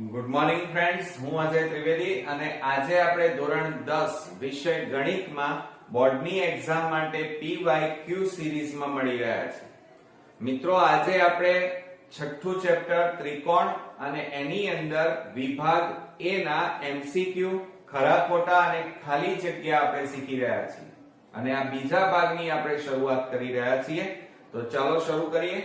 Good morning friends, હું અજય ત્રિવેદી અને આજે આપણે ધોરણ 10 વિષય ગણિતમાં બોર્ડની એક્ઝામ માટે PYQ સિરીઝમાં મળી રહ્યા છે. મિત્રો, આજે આપણે છઠ્ઠું ચેપ્ટર ત્રિકોણ અને એની અંદર વિભાગ A ના MCQ ખરા ખોટા અને ખાલી જગ્યા આપણે શીખી રહ્યા છીએ અને આ બીજા ભાગની આપણે શરૂઆત કરી રહ્યા છીએ. તો ચાલો શરૂ કરીએ.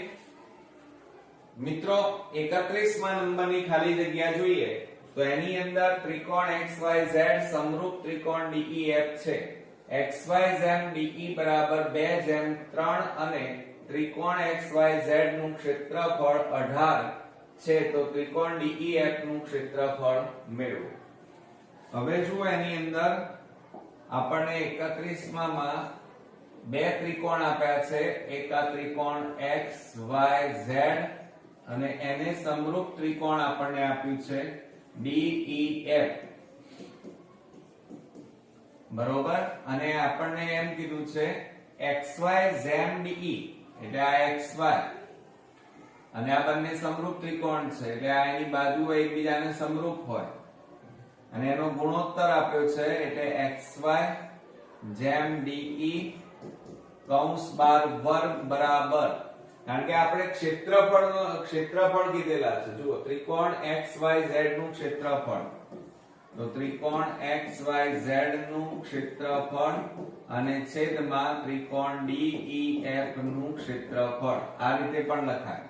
મિત્રો, 31મા નંબરની ખાલી જગ્યા જોઈએ તો એની અંદર ત્રિકોણ XYZ સમરૂપ ત્રિકોણ DEF છે. XYZ બરાબર 2:3 અને ત્રિકોણ XYZ નું ક્ષેત્રફળ 18 છે, તો ત્રિકોણ DEF નું ક્ષેત્રફળ મેળવો. હવે જુઓ, એની અંદર આપણને 31માં બે ત્રિકોણ આપ્યા છે. એક આ ત્રિકોણ XYZ અને એને સમરૂપ ત્રિકોણ આપણને આપ્યું છે DEF, બરોબર. અને આપણને એમ કીધું છે XYZ DE એટલે આ XY અને આ બંને સમરૂપ ત્રિકોણ છે એટલે આ એની બાજુઓ એકબીજાને સમરૂપ હોય અને એનો ગુણોત્તર આપ્યો છે એટલે XY જેમ DE કૌંસ બાર વર્ગ બરાબર, કારણ કે આપણે ક્ષેત્રફળ કીધેલા છે. જુઓ, ત્રિકોણ XYZ નું ક્ષેત્રફળ, તો ત્રિકોણ XYZ નું ક્ષેત્રફળ અને છેદમાં ત્રિકોણ DEF નું ક્ષેત્રફળ, આ રીતે પણ લખાય.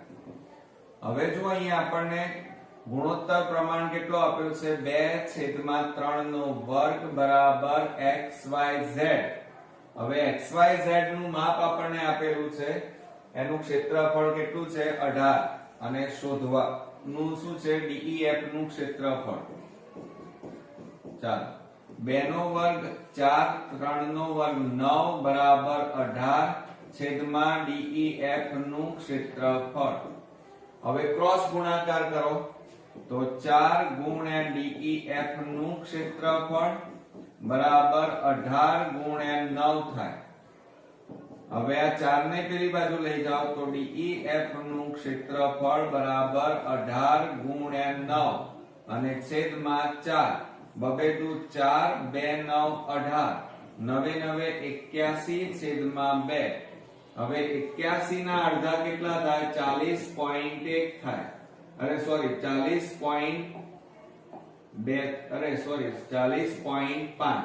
હવે જો અહીંયા આપણને ગુણોત્તર પ્રમાણ કેટલો આપ્યો છે 2/3 નો વર્ગ બરાબર XYZ. હવે XYZ નું માપ આપણને આપેલું છે, એનું ક્ષેત્રફળ કેટલું છે 18 અને શોધવાનું શું છે DEF નું ક્ષેત્રફળ. ચાલો, 2 નો વર્ગ 4, 3 નો વર્ગ 9 બરાબર 18 છેદમાં DEF નું ક્ષેત્રફળ. હવે ક્રોસ ગુણાકાર કરો તો 4 ગુણ્યા DEF નું ક્ષેત્રફળ બરાબર 18 ગુણ્યા 9 થાય. હવે આ 4 ને પેલી બાજુ લઈ જાઓ તો DEF નું ક્ષેત્રફળ બરાબર 18 ગુણ્યા 9 અને છેદમાં 4. 2 દુ 4, 2 9 18, 9 9 81 છેદમાં 2. હવે 81 ના અડધા કેટલા થાય 40.1 થાય. અરે સોરી 40.5.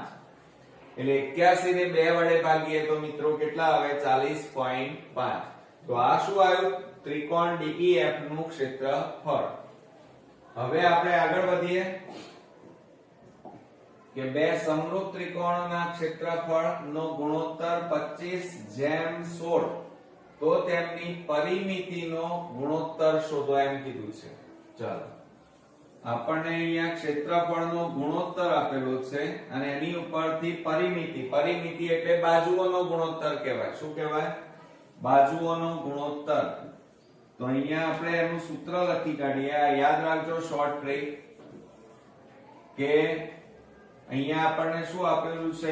એટલે 81 ને 2 વડે ભાગીએ તો મિત્રો કેટલા આવે 40.5. તો આ શું આવ્યું ત્રિકોણ DEF નું ક્ષેત્રફળ. હવે આપણે આગળ વધીએ કે બે સમરૂપ ત્રિકોણોના ક્ષેત્રફળનો ગુણોત્તર 25:16, તો તેમની પરિમિતિનો ગુણોત્તર શોધો એમ કીધું છે. ચાલો, આપણને અહીંયા ક્ષેત્રફળનો ગુણોત્તર આપેલો છે અને એની ઉપરથી પરિમિતિ એટલે બાજુઓનો ગુણોત્તર કહેવાય. શું કહેવાય? બાજુઓનો ગુણોત્તર. તો અહીંયા આપણે એનું સૂત્ર લખી કાઢીએ. આ યાદ રાખજો, શોર્ટ ટ્રીક, કે અહીંયા આપણને શું આપેલું છે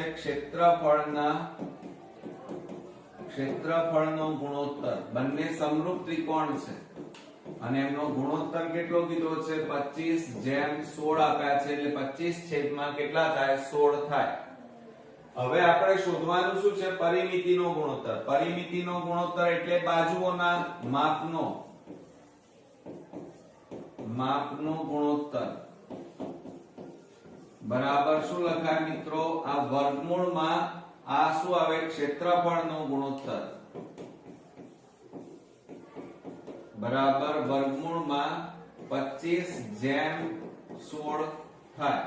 ક્ષેત્રફળનો ગુણોત્તર. બંને સમરૂપ ત્રિકોણ છે અને એમનો ગુણોત્તર કેટલો કીધો છે 25:16 આપ્યા છે એટલે 25 છેદમાં કેટલા થાય 16 થાય. હવે આપણે શોધવાનું શું છે પરિમિતિનો ગુણોત્તર. પરિમિતિનો ગુણોત્તર એટલે બાજુઓના માપનો ગુણોત્તર બરાબર શું લખાય મિત્રો? આ વર્ગમૂળમાં આ શું આવે ક્ષેત્રફળનો ગુણોત્તર બરાબર વર્ગમૂળમાં 25:16 થાય.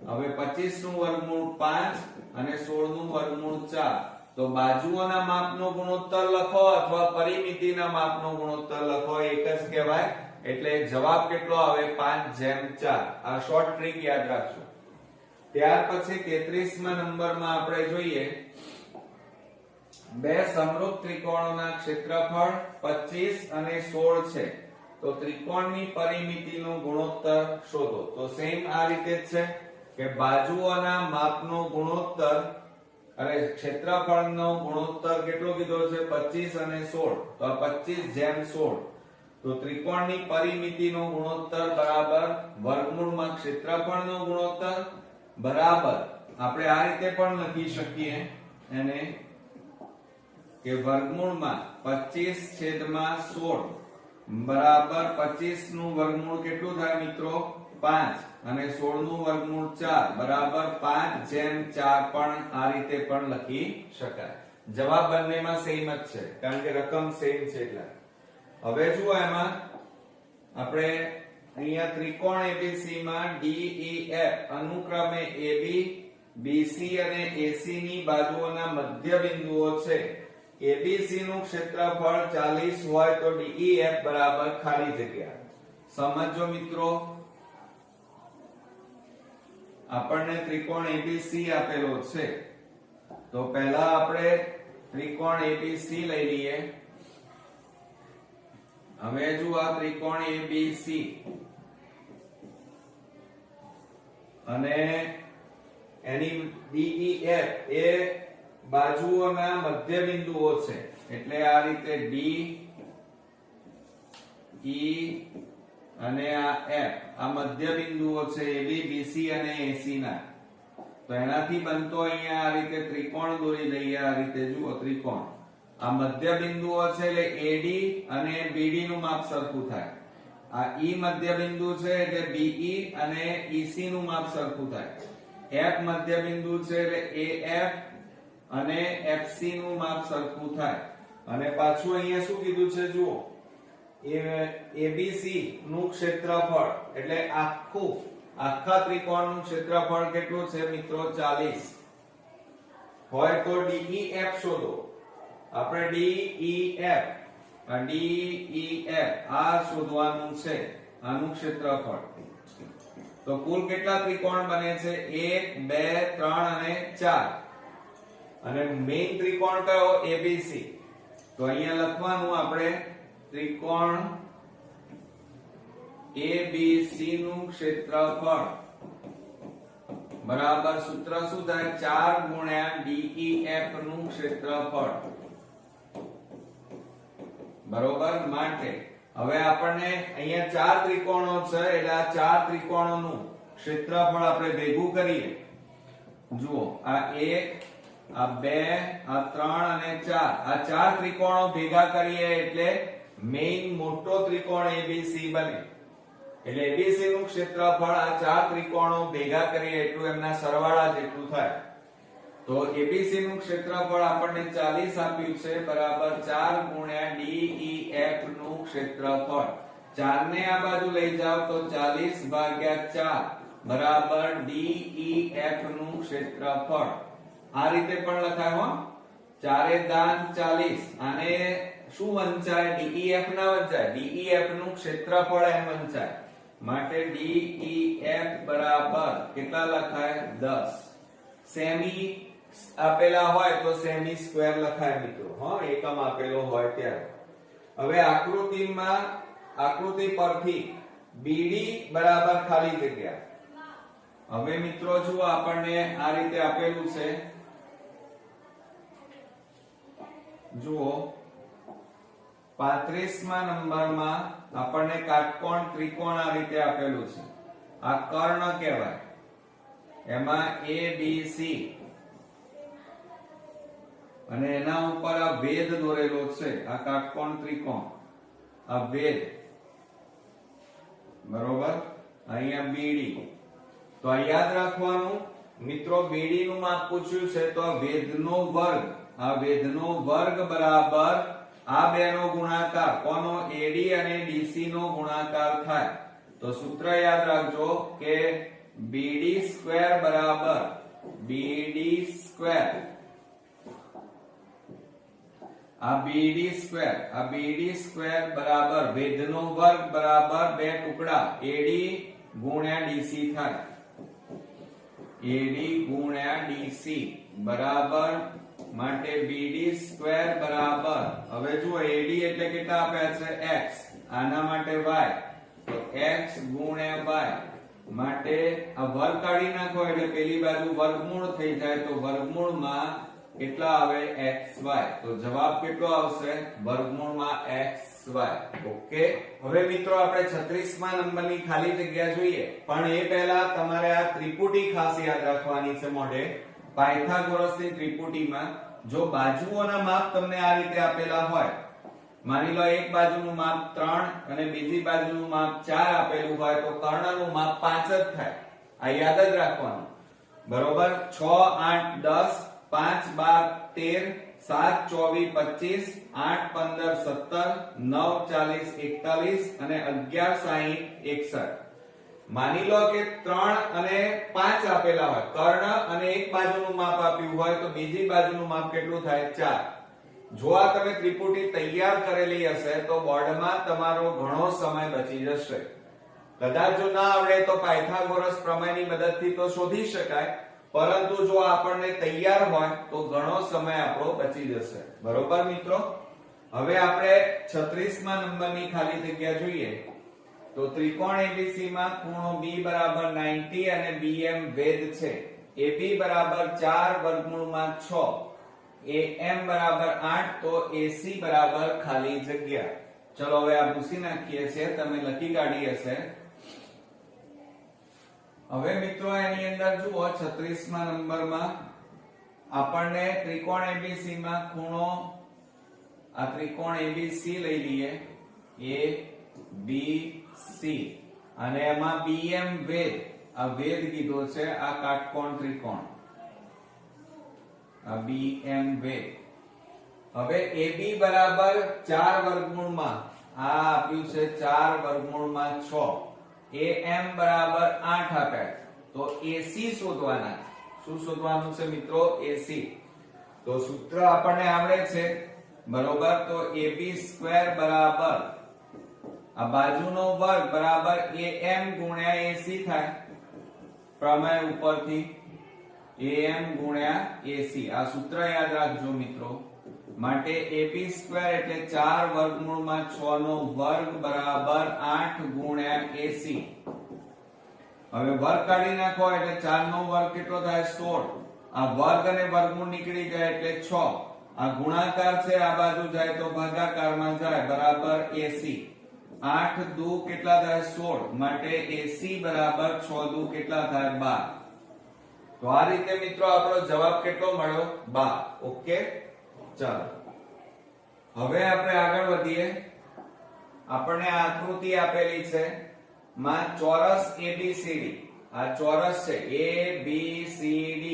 હવે 25 નું વર્ગમૂળ 5 અને 16 નું વર્ગમૂળ 4. તો બાજુઓના માપનો ગુણોત્તર લખો અથવા પરિમિતિના માપનો ગુણોત્તર લખો, એક જ કહેવાય. એટલે જવાબ કેટલો આવે 5:4. આ શોર્ટ ટ્રીક યાદ રાખજો. ત્યાર પછી 33મા નંબરમાં આપણે જોઈએ બે સમરૂપ ત્રિકોણોના ક્ષેત્રફળ 25 અને 16 છે, તો ત્રિકોણની પરિમિતિનો ગુણોત્તર શોધો. તો સેમ આ રીતે જ છે કે બાજુઓના માપનો ગુણોત્તર ક્ષેત્રફળનો ગુણોત્તર કેટલો કીધો છે 25 અને 16. તો આ 25:16. તો તો ત્રિકોણની પરિમિતિનો ગુણોત્તર બરાબર વર્ગમૂળમાં ક્ષેત્રફળનો ગુણોત્તર બરાબર આપણે આ રીતે પણ લખી શકીએ એને કે વર્ગમૂળમાં 25/16 બરાબર 25 નું વર્ગમૂળ કેટલું થાય મિત્રો 5 અને 16 નું વર્ગમૂળ 4 બરાબર 5/4 પણ આ રીતે પણ લખી શકાય. જવાબ બંનેમાં સેમ જ છે કારણ કે રકમ સેમ છે એટલે. હવે જુઓ એમાં આપણે અહીંયા ત્રિકોણ ABC માં DEF અનુક્રમે AB, BC અને AC ની બાજુઓના મધ્ય બિંદુઓ છે. ABC નું ક્ષેત્રફળ 40 હોય તો DEF બરાબર ખાલી જગ્યા. સમજો મિત્રો, આપણને ત્રિકોણ ABC આપેલો છે તો પહેલા આપણે ત્રિકોણ ABC લઈ લઈએ. હવે જો આ ત્રિકોણ ABC અને એની DEF એ બાજુઓના મધ્ય બિંદુઓ છે એટલે આ રીતે D E અને આ F આ મધ્ય બિંદુઓ છે AB, BC અને AC ના. તો એનાથી બનતો અહીંયા આ રીતે ત્રિકોણ દોરી દઈએ. આ રીતે જુઓ ત્રિકોણ આ મધ્ય બિંદુઓ છે એટલે AD અને BD નું માપ સરખું થાય. આ E મધ્ય બિંદુ છે એટલે BE અને EC નું માપ સરખું થાય. F મધ્ય બિંદુ છે એટલે AF અને FC નું માપ સરખું થાય. અને પાછું અહીંયા શું કીધું છે જુઓ ABC નું ક્ષેત્રફળ એટલે આખા ત્રિકોણનું ક્ષેત્રફળ કેટલું છે મિત્રો 40 હોય તો DEF શોધો. આપણે DEF આ શોધવાનું છે આનું ક્ષેત્રફળ. તો કુલ કેટલા ત્રિકોણ બને છે 1 2 3 અને 4 અને મેઈન ત્રિકોણ કયો ABC. તો અહીંયા લખવાનું આપણે ત્રિકોણ ABC નું ક્ષેત્રફળ બરાબર સૂત્ર શું થાય 4 ગુણ્યા DEF નું ક્ષેત્રફળ બરોબર. માટે હવે આપણને અહીંયા 4 ત્રિકોણો છે એટલે આ 4 ત્રિકોણોનું ક્ષેત્રફળ આપણે ભેગું કરીએ. જુઓ આ 1 આ 2 આ 3 અને 4 આ 4 ત્રિકોણો ભેગા કરીએ એટલે મેઈન મોટો ત્રિકોણ ABC બને. એટલે ABC નું ક્ષેત્રફળ આ 4 ત્રિકોણો ભેગા કરીએ એટલું એમના સરવાળા જેટલું થાય. તો ABC નું ક્ષેત્રફળ આપણને 40 આપ્યું છે બરાબર 4 ગુણ્યા DEF નું ક્ષેત્રફળ. 4 ને આ બાજુ લઈ જાવ તો 40/4 બરાબર DEF નું ક્ષેત્રફળ. આ રીતે પણ લખાય હો 4 દાન 40. આને શું વંચાય DEF ના વંચાય. DEF નું ક્ષેત્રફળ એમ વંચાય માટે DEF બરાબર કેટલા લખાય 10. સેમી આપેલા હોય તો સેમી સ્ક્વેર લખાય મિત્રો એકમ આપેલો હોય ત્યારે. હવે આકૃતિ પરથી BD બરાબર ખાલી જગ્યા. હવે મિત્રો જુઓ આપણને આ રીતે આપેલું છે. જુઓ 35મા નંબરમાં આપણને કાટકોણ ત્રિકોણ આ રીતે આપેલું છે. આ કર્ણ કહેવાય. એમાં ABC અને એના ઉપર આ ભેદ દોરેલો છે. આ કાટકોણ ત્રિકોણ આ ભેદ બરોબર. અહીંયા BD. તો આ યાદ રાખવાનું મિત્રો BD નું માપ પૂછ્યું છે તો આ ભેદનો વર્ગ બરાબર આ બેનો ગુણાકાર કોનો AD અને DC નો ગુણાકાર થાય. તો સૂત્ર યાદ રાખજો કે BD સ્ક્વેર બરાબર BD સ્ક્વેર આ BD સ્ક્વેર બરાબર ભેદનો વર્ગ બરાબર બે ટુકડા AD ગુણ્યા DC થાય. AD ગુણ્યા DC બરાબર માટે BD સ્ક્વેર બરાબર હવે જુઓ AD એટલે કેટલા આપ્યા છે x આના માટે y તો x ગુણ્યા y માટે આ વર્ગ કાઢી નાખો એટલે પેલી બાજુ વર્ગમૂળ થઈ જાય તો વર્ગમૂળમાં કેટલા આવે xy. તો જવાબ કેટલો આવશે વર્ગમૂળમાં xy. ઓકે, હવે મિત્રો આપણે 36મા નંબરની ખાલી જગ્યા જોઈએ, પણ એ પહેલા તમારે આ ત્રિપુટી ખાસ યાદ રાખવાની છે મોઢે. પાયથાગોરસની ત્રિપુટીમાં જો બાજુઓના માપ તમને આ રીતે આપેલા હોય, માની લો એક બાજુનું માપ 3 અને બીજી બાજુનું માપ 4 આપેલું હોય તો કર્ણનું માપ 5 જ થાય. આ યાદ જ રાખવાનું. બરોબર, 6 8 10 5 12 13 7 24 25 8 15 17 9 40 41 અને 11 60 61. માની લો કે 3 અને 5 આપેલા હોય, કર્ણ અને એક બાજુનું માપ આપ્યું હોય તો બીજી બાજુનું માપ કેટલું થાય? 4. જો આ તમે ત્રિપુટી તૈયાર કરેલી હશે તો બોર્ડમાં તમારો ઘણો સમય બચી જશે. કદાચ જો ના આવડે તો પાયથાગોરસ પ્રમેયની મદદથી તો શોધી શકાય, પરંતુ જો આપણને તૈયાર હોય તો ઘણો સમય આપણો બચી જશે. બરોબર મિત્રો, હવે આપણે 36મા નંબરની ખાલી જગ્યા જોઈએ તો ત્રિકોણ ABC માં ખૂણો B બરાબર 90 અને BM વેધ છે. AB બરાબર 4 વર્ગમૂળમાં 6, AM બરાબર 8, તો AC બરાબર ખાલી જગ્યા. ચલો હવે આ ભૂસી નાખીએ છીએ, તમે લખી કાઢી હશે. હવે મિત્રો એની અંદર જુઓ 36મા નંબરમાં આપણને ત્રિકોણ ABC માં ખૂણો, આ ત્રિકોણ ABC લઈ લઈએ, ABC, અને એમાં BM વેધ, આ વેધ કીધો છે, આ કાટકોણ ત્રિકોણ, આ BM વેધ. હવે AB બરાબર 4 વર્ગમૂળમાં, આ આપ્યું છે 4 વર્ગમૂળમાં 6, AM બરાબર 8 આપ્યા છે, તો AC શોધવાના. શું શોધવાનું છે મિત્રો? AC. તો સૂત્ર આપણને આવડે છે, બરોબર. તો AB² બરાબર આ બાજુનો વર્ગ બરાબર AM ગુણ્યા AC થાય, પ્રમેય ઉપરથી AM ગુણ્યા AC. આ સૂત્ર યાદ રાખજો મિત્રો. માટે AB² એટલે 4 વર્ગમૂળમાં 6 નો વર્ગ બરાબર 8 ગુણ્યા AC. હવે વર્ગ કાઢી નાખો એટલે 4 નો વર્ગ કેટલો થાય? 16. આ વર્ગ અને વર્ગમૂળ નીકળી જાય એટલે 6. આ ગુણાકાર છે, આ બાજુ જાય તો ભાગાકારમાં જાય, બરાબર AC. 8 દુ કેટલા થાય? 16. માટે AC બરાબર 6 દુ કેટલા થાય? 12. તો આ રીતે મિત્રો આપણો જવાબ કેટલો મળ્યો? 12. ઓકે, ચાલો હવે આપણે આગળ વધીએ. આપણને આકૃતિ આપેલી છે માં ચોરસ ABCD. આ ચોરસ છે ABCD,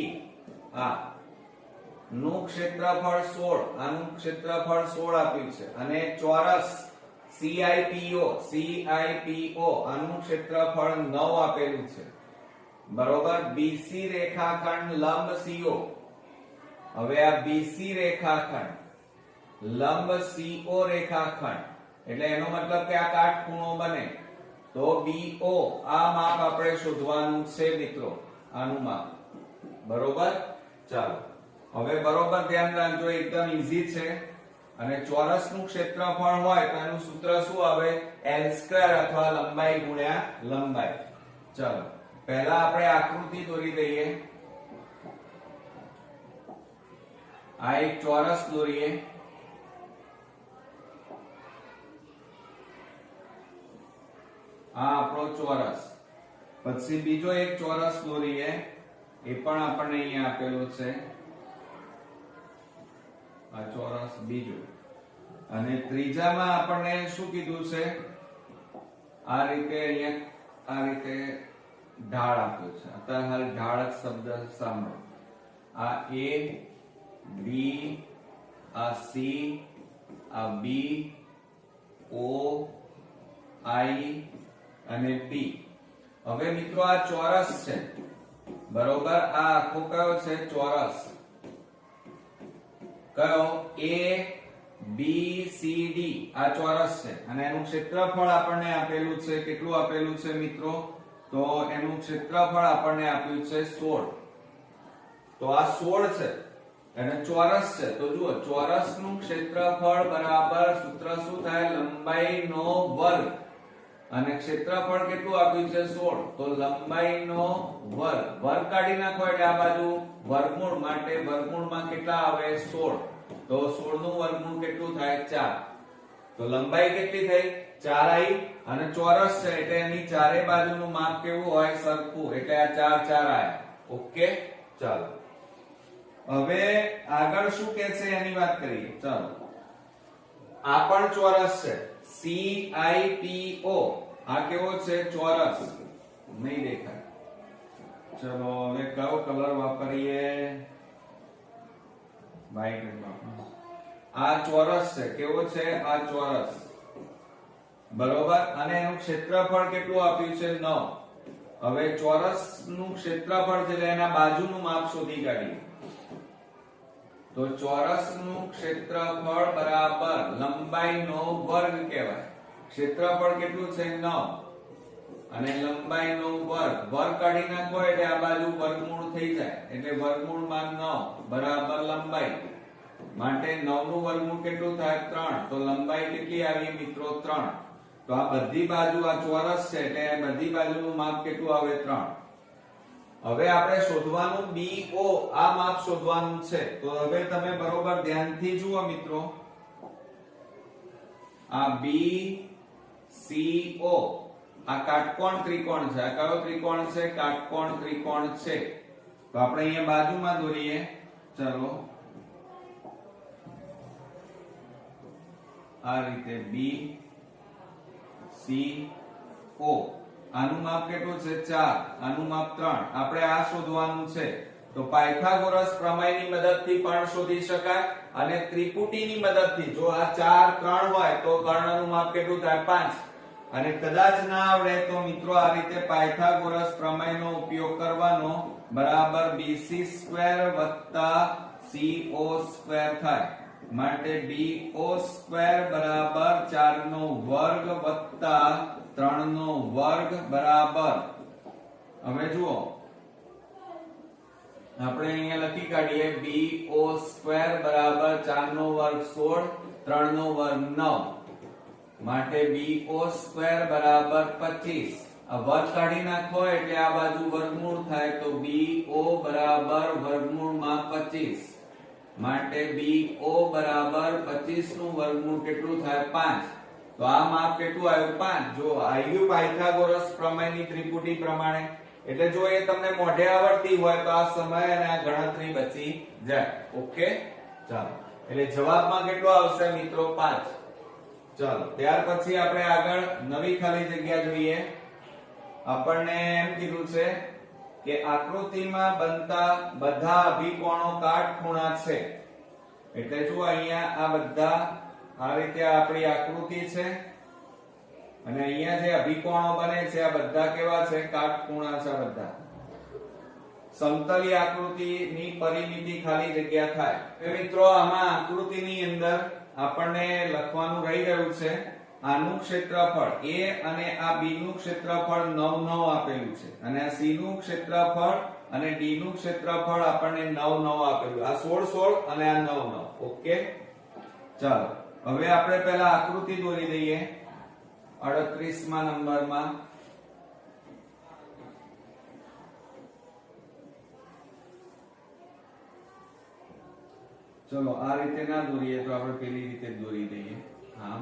આ નું ક્ષેત્રફળ 16, આનું ક્ષેત્રફળ 16 આપ્યું છે, અને ચોરસ CIPO, આનું ક્ષેત્રફળ 9 આપેલું છે. બરોબર. BC રેખાખંડ લંબ CO. હવે આ BC રેખાખંડ લંબ CO રેખાખંડ એટલે એનો મતલબ કે આ કાટખૂણો બને. તો BO, આ માપ આપણે શોધવાનું છે મિત્રો, આનું માપ. બરોબર. ચાલો હવે બરોબર ધ્યાન રાખજો, એકદમ ઈઝી છે. અને ચોરસનું ક્ષેત્રફળ હોય તો એનું સૂત્ર શું આવે? L² અથવા લંબાઈ ગુણ્યા લંબાઈ. ચાલો પહેલા આપણે આકૃતિ દોરી દઈએ. આ એક ચોરસ દોરીએ. આ આપણો ચોરસ. પછી બીજો એક ચોરસ દોરીએ, એ પણ આપણને અહીંયા આપેલો છે, આ ચોરસ બીજો. અને ત્રીજામાં આપણને શું કીધું છે? આ રીતે અહીંયા આ રીતે ઢાળ આપ્યો છે. અત્યારે હાલ ઢાળ શબ્દ સાંભળો. આ A, B, આ C, આ B, O, I અને P. હવે મિત્રો આ ચોરસ છે, બરોબર. આ આખો કયો છે? ચોરસ. કયો? ABCD. આ ચોરસ છે અને એનું ક્ષેત્રફળ આપણને આપેલું છે. કેટલું આપેલું છે મિત્રો? તો એનું ક્ષેત્રફળ આપણને આપ્યું છે 16. તો આ 16 છે અને ચોરસ છે. તો જુઓ, ચોરસનું ક્ષેત્રફળ બરાબર સૂત્ર શું થાય? લંબાઈનો વર્ગ. અને ક્ષેત્રફળ કેટલું આપ્યું છે? 16. તો લંબાઈનો વર્ગ. વર્ગ કાઢી નાખો એટલે આ બાજુ વર્ગમૂળ, માટે વર્ગમૂળમાં કેટલા આવે? 16. તો 16 નું વર્ગમૂળ કેટલું થાય? 4. તો લંબાઈ કેટલી થઈ 4i અને ચોરસ છે એટલે એની ચારે બાજુનું માપ કેવું હોય સરખું એટલે આ 4 4 આયા ઓકે ચાલો હવે આગળ શું કહે છે એની વાત કરીએ ચાલો આ પણ ચોરસ છે CIPO આ કેવો છે ચોરસ નહીં દેખાય ચલો હવે કયો કલર વાપરીએ વ્હાઈટ આ ચોરસ છે કેવો છે આ ચોરસ બરોબર અને એનું ક્ષેત્રફળ કેટલું આપ્યું છે 9 હવે ચોરસ નું ક્ષેત્રફળ એટલે એના બાજુનું માપ શોધી કાઢીએ તો ચોરસ નું ક્ષેત્રફળ બરાબર લંબાઈનો વર્ગ કહેવાય ક્ષેત્રફળ કેટલું છે 9 અને લંબાઈનો વર્ગ વર્ગ કાઢી નાખો એટલે આ બાજુ વર્ગમૂળ થઈ જાય એટલે વર્ગમૂળમાં 9 બરાબર લંબાઈ માટે 9 નું વર્ગમૂળ કેટલું થાય 3 તો લંબાઈ કેટલી આવી મિત્રો 3 તો આ બધી બાજુ આ ચોરસ છે એટલે બધી બાજુનું માપ કેટલું આવે 3 હવે આપણે શોધવાનું BO આ માપ શોધવાનું છે તો હવે તમે બરોબર ધ્યાનથી જુઓ મિત્રો આ BCO આ કાટકોણ ત્રિકોણ છે આ કયો ત્રિકોણ છે કાટકોણ ત્રિકોણ છે તો આપણે અહીંયા બાજુમાં દોરીએ ચલો આ રીતે BCO આનું માપ કેટલું છે 4 આનું માપ 3 આપણે આ શોધવાનું છે તો પાયથાગોરસ પ્રમેયની મદદથી પણ શોધી શકાય અને ત્રિપુટીની મદદથી જો આ 4 3 હોય તો કર્ણનું માપ કેટલું થાય 5 અને કદાચ ના આવડે તો મિત્રો આ રીતે પાયથાગોરસ પ્રમેયનો ઉપયોગ કરવાનો બરાબર BC² + CO² થાય માટે BO² બરાબર 4 નો વર્ગ વત્તા 3 નો વર્ગ બરાબર હવે જુઓ આપણે અહીંયા લખી કાઢીએ BO² બરાબર 4 નો વર્ગ 16 3 નો વર્ગ 9 માટે BO² બરાબર 25 આ વર્ગ કાઢી નાખો એટલે આ બાજુ વર્ગમૂળ થાય તો BO બરાબર વર્ગમૂળમાં 25 માટે BO બરાબર 25 નું વર્ગમૂળ કેટલું થાય 5 તો આ માપ કેટલું આવ્યું 5 જો આવ્યું પાયથાગોરસ પ્રમેયની ત્રિપુટી પ્રમાણે એટલે જો એ તમને મોઢે આવડતી હોય તો આ સમય અને આ ગણતરી બચી જાય ઓકે ચાલો એટલે જવાબમાં કેટલો આવશે મિત્રો 5 ચાલો ત્યાર પછી આપણે આગળ નવી ખાલી જગ્યા જોઈએ આપણને એમ કીધું છે કે આકૃતિમાં બનતા બધા અભિકોણો કાટખૂણા છે એટલે જો અહીંયા આ બધા આ રીતે આપણી આકૃતિ છે અને અહીંયા જે અભિકોણો બને છે આ બધા કેવા છે કાટખૂણા છે બધા સમતલી આકૃતિની પરિમિતિ ખાલી જગ્યા થાય તો મિત્રો આમાં આકૃતિની અંદર આપણને લખવાનું રહી ગયું છે આનું ક્ષેત્રફળ A અને આ B નું ક્ષેત્રફળ 9 9 આપેલું છે અને આ C નું ક્ષેત્રફળ અને D નું ક્ષેત્રફળ આપણને 9 9 આપેલું આ 16 16 અને આ 9 9 ઓકે ચાલો હવે આપણે પહેલા આકૃતિ દોરી દઈએ 38મા નંબરમાં ચલો આ રીતે ના દોરીએ તો આપણે પેલી રીતે દોરી દઈએ હા